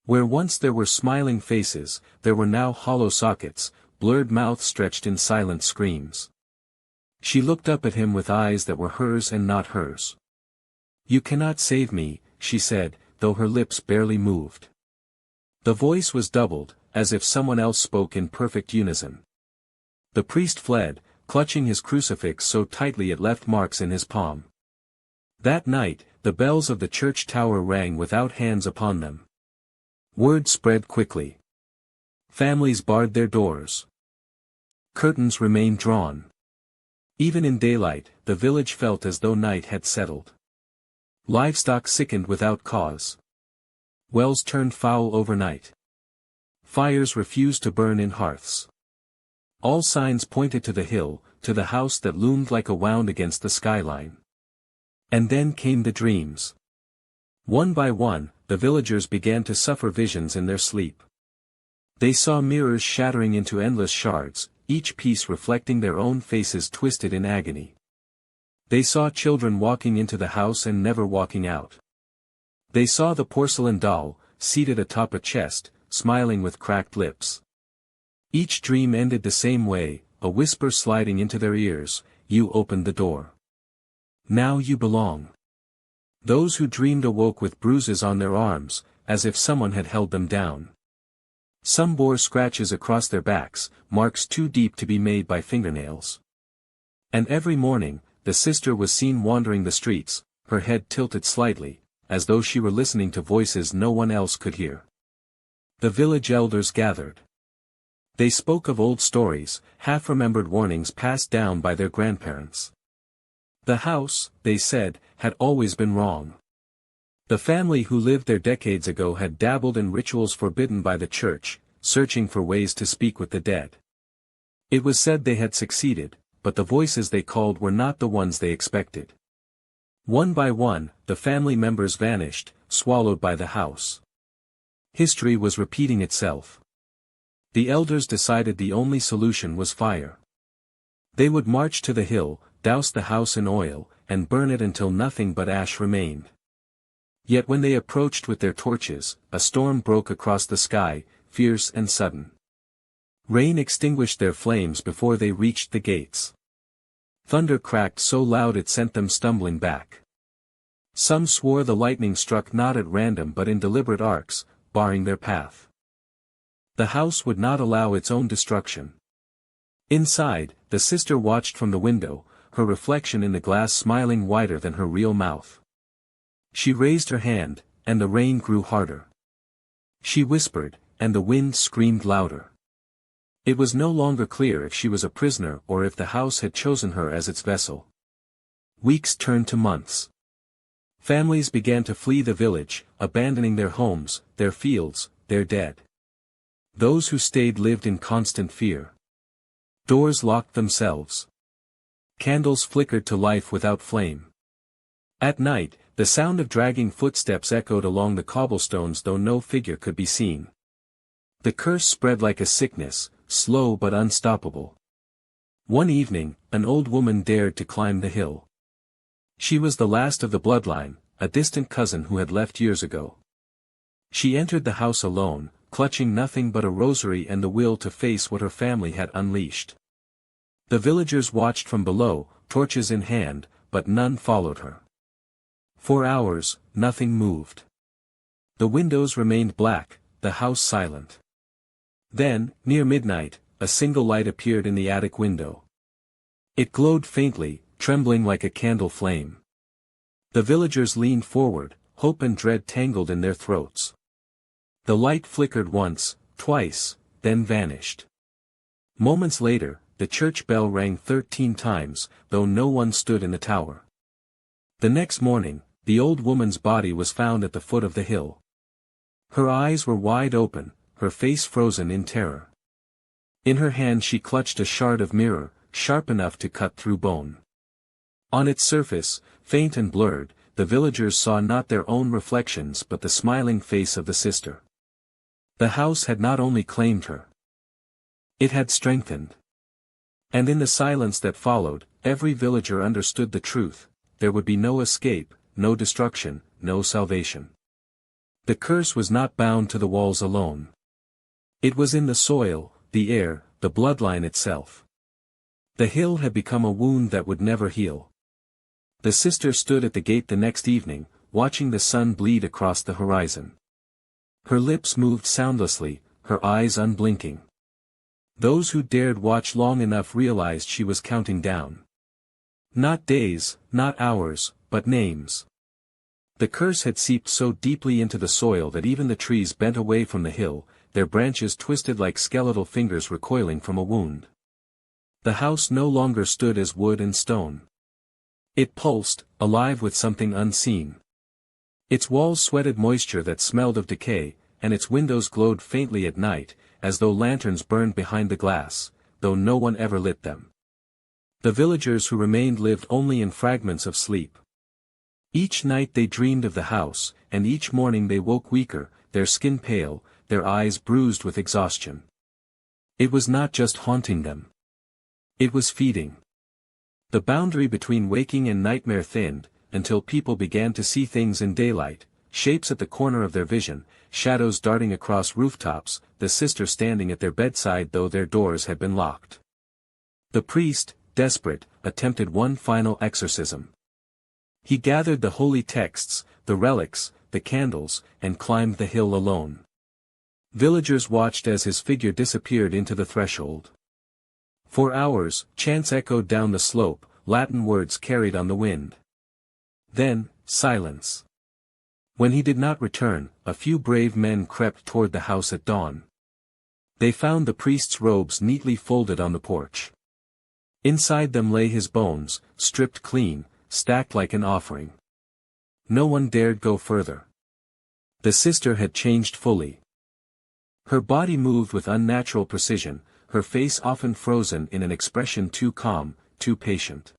Where once there were smiling faces, there were now hollow sockets, blurred mouths stretched in silent screams. She looked up at him with eyes that were hers and not hers. You cannot save me, she said, though her lips barely moved. The voice was doubled, as if someone else spoke in perfect unison. The priest fled, clutching his crucifix so tightly it left marks in his palm. That night, the bells of the church tower rang without hands upon them. Word spread quickly. Families barred their doors. Curtains remained drawn. Even in daylight, the village felt as though night had settled. Livestock sickened without cause. Wells turned foul overnight. Fires refused to burn in hearths. All signs pointed to the hill, to the house that loomed like a wound against the skyline. And then came the dreams. One by one, the villagers began to suffer visions in their sleep. They saw mirrors shattering into endless shards, each piece reflecting their own faces twisted in agony. They saw children walking into the house and never walking out. They saw the porcelain doll, seated atop a chest, smiling with cracked lips. Each dream ended the same way, a whisper sliding into their ears, "You opened the door. Now you belong." Those who dreamed awoke with bruises on their arms, as if someone had held them down. Some bore scratches across their backs, marks too deep to be made by fingernails. And every morning, the sister was seen wandering the streets, her head tilted slightly, as though she were listening to voices no one else could hear. The village elders gathered. They spoke of old stories, half-remembered warnings passed down by their grandparents. The house, they said, had always been wrong. The family who lived there decades ago had dabbled in rituals forbidden by the church, searching for ways to speak with the dead. It was said they had succeeded, but the voices they called were not the ones they expected. One by one, the family members vanished, swallowed by the house. History was repeating itself. The elders decided the only solution was fire. They would march to the hill, douse the house in oil, and burn it until nothing but ash remained. Yet when they approached with their torches, a storm broke across the sky, fierce and sudden. Rain extinguished their flames before they reached the gates. Thunder cracked so loud it sent them stumbling back. Some swore the lightning struck not at random but in deliberate arcs, barring their path. The house would not allow its own destruction. Inside, the sister watched from the window, her reflection in the glass smiling wider than her real mouth. She raised her hand, and the rain grew harder. She whispered, and the wind screamed louder. It was no longer clear if she was a prisoner or if the house had chosen her as its vessel. Weeks turned to months. Families began to flee the village, abandoning their homes, their fields, their dead. Those who stayed lived in constant fear. Doors locked themselves. Candles flickered to life without flame. At night, the sound of dragging footsteps echoed along the cobblestones though no figure could be seen. The curse spread like a sickness, slow but unstoppable. One evening, an old woman dared to climb the hill. She was the last of the bloodline, a distant cousin who had left years ago. She entered the house alone, clutching nothing but a rosary and the will to face what her family had unleashed. The villagers watched from below, torches in hand, but none followed her. For hours, nothing moved. The windows remained black, the house silent. Then, near midnight, a single light appeared in the attic window. It glowed faintly, trembling like a candle flame. The villagers leaned forward, hope and dread tangled in their throats. The light flickered once, twice, then vanished. Moments later, the church bell rang 13 times, though no one stood in the tower. The next morning, the old woman's body was found at the foot of the hill. Her eyes were wide open, her face frozen in terror. In her hand she clutched a shard of mirror, sharp enough to cut through bone. On its surface, faint and blurred, the villagers saw not their own reflections but the smiling face of the sister. The house had not only claimed her. It had strengthened. And in the silence that followed, every villager understood the truth: there would be no escape, no destruction, no salvation. The curse was not bound to the walls alone. It was in the soil, the air, the bloodline itself. The hill had become a wound that would never heal. The sister stood at the gate the next evening, watching the sun bleed across the horizon. Her lips moved soundlessly, her eyes unblinking. Those who dared watch long enough realized she was counting down. Not days, not hours, but names. The curse had seeped so deeply into the soil that even the trees bent away from the hill, their branches twisted like skeletal fingers recoiling from a wound. The house no longer stood as wood and stone. It pulsed, alive with something unseen. Its walls sweated moisture that smelled of decay, and its windows glowed faintly at night, as though lanterns burned behind the glass, though no one ever lit them. The villagers who remained lived only in fragments of sleep. Each night they dreamed of the house, and each morning they woke weaker, their skin pale, their eyes bruised with exhaustion. It was not just haunting them. It was feeding. The boundary between waking and nightmare thinned, until people began to see things in daylight, shapes at the corner of their vision, shadows darting across rooftops, the sister standing at their bedside though their doors had been locked. The priest, desperate, attempted one final exorcism. He gathered the holy texts, the relics, the candles, and climbed the hill alone. Villagers watched as his figure disappeared into the threshold. For hours, chants echoed down the slope, Latin words carried on the wind. Then, silence. When he did not return, a few brave men crept toward the house at dawn. They found the priest's robes neatly folded on the porch. Inside them lay his bones, stripped clean, stacked like an offering. No one dared go further. The sister had changed fully. Her body moved with unnatural precision, her face often frozen in an expression too calm, too patient.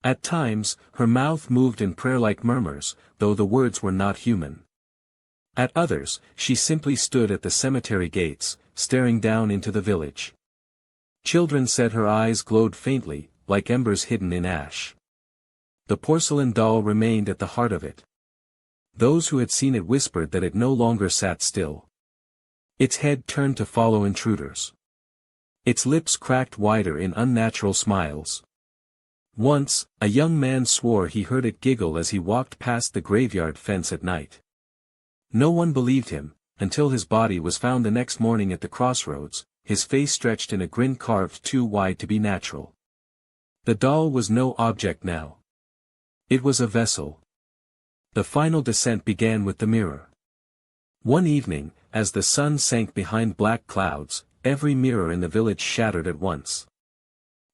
At times, her mouth moved in prayer-like murmurs, though the words were not human. At others, she simply stood at the cemetery gates, staring down into the village. Children said her eyes glowed faintly, like embers hidden in ash. The porcelain doll remained at the heart of it. Those who had seen it whispered that it no longer sat still. Its head turned to follow intruders. Its lips cracked wider in unnatural smiles. Once, a young man swore he heard it giggle as he walked past the graveyard fence at night. No one believed him, until his body was found the next morning at the crossroads, his face stretched in a grin carved too wide to be natural. The doll was no object now. It was a vessel. The final descent began with the mirror. One evening, as the sun sank behind black clouds, every mirror in the village shattered at once.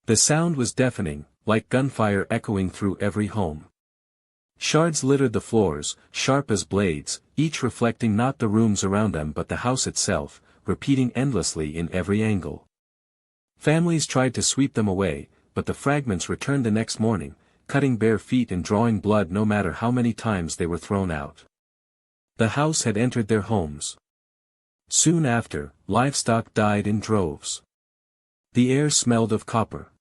The sound was deafening, like gunfire echoing through every home. Shards littered the floors, sharp as blades, each reflecting not the rooms around them but the house itself, repeating endlessly in every angle. Families tried to sweep them away, but the fragments returned the next morning, cutting bare feet and drawing blood no matter how many times they were thrown out. The house had entered their homes. Soon after, livestock died in droves. The air smelled of copper.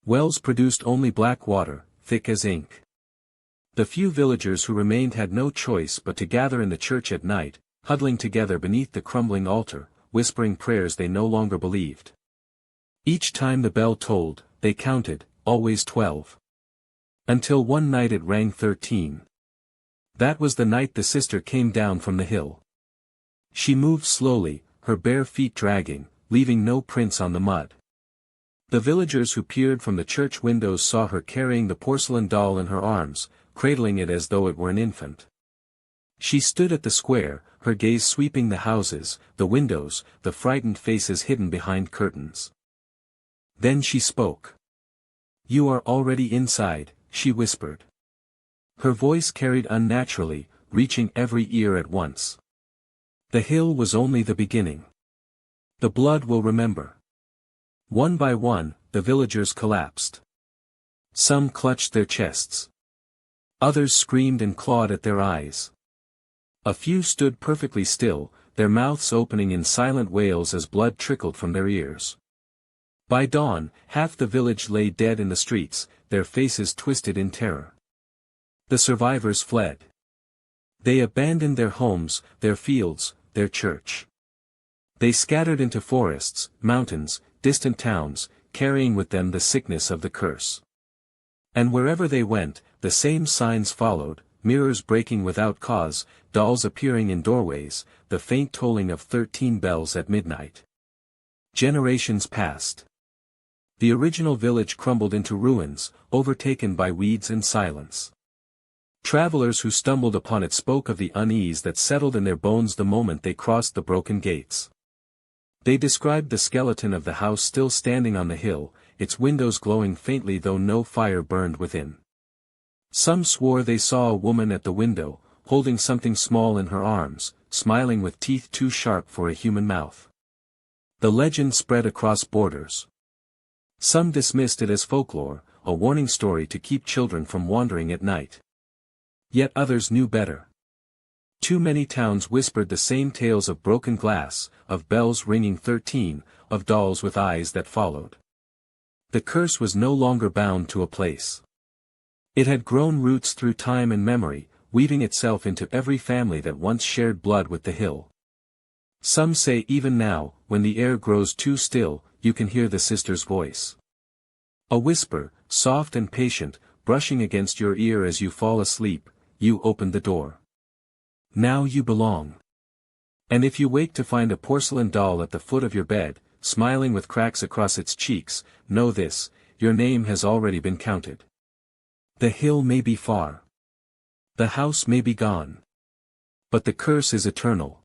Wells produced only black water, thick as ink. The few villagers who remained had no choice but to gather in the church at night, huddling together beneath the crumbling altar, whispering prayers they no longer believed. Each time the bell tolled, they counted, always 12. Until one night it rang 13. That was the night the sister came down from the hill. She moved slowly, her bare feet dragging, leaving no prints on the mud. The villagers who peered from the church windows saw her carrying the porcelain doll in her arms, cradling it as though it were an infant. She stood at the square, her gaze sweeping the houses, the windows, the frightened faces hidden behind curtains. Then she spoke. "You are already inside," she whispered. Her voice carried unnaturally, reaching every ear at once. The hill was only the beginning. The blood will remember. One by one, the villagers collapsed. Some clutched their chests. Others screamed and clawed at their eyes. A few stood perfectly still, their mouths opening in silent wails as blood trickled from their ears. By dawn, half the village lay dead in the streets, their faces twisted in terror. The survivors fled. They abandoned their homes, their fields, their church. They scattered into forests, mountains, distant towns, carrying with them the sickness of the curse. And wherever they went, the same signs followed, mirrors breaking without cause, dolls appearing in doorways, the faint tolling of 13 bells at midnight. Generations passed. The original village crumbled into ruins, overtaken by weeds and silence. Travelers who stumbled upon it spoke of the unease that settled in their bones the moment they crossed the broken gates. They described the skeleton of the house still standing on the hill, its windows glowing faintly though no fire burned within. Some swore they saw a woman at the window, holding something small in her arms, smiling with teeth too sharp for a human mouth. The legend spread across borders. Some dismissed it as folklore, a warning story to keep children from wandering at night. Yet others knew better. Too many towns whispered the same tales of broken glass, of bells ringing 13, of dolls with eyes that followed. The curse was no longer bound to a place. It had grown roots through time and memory, weaving itself into every family that once shared blood with the hill. Some say even now, when the air grows too still, you can hear the sister's voice. A whisper, soft and patient, brushing against your ear as you fall asleep, you open the door. Now you belong. And if you wake to find a porcelain doll at the foot of your bed, smiling with cracks across its cheeks, know this, your name has already been counted. The hill may be far. The house may be gone. But the curse is eternal.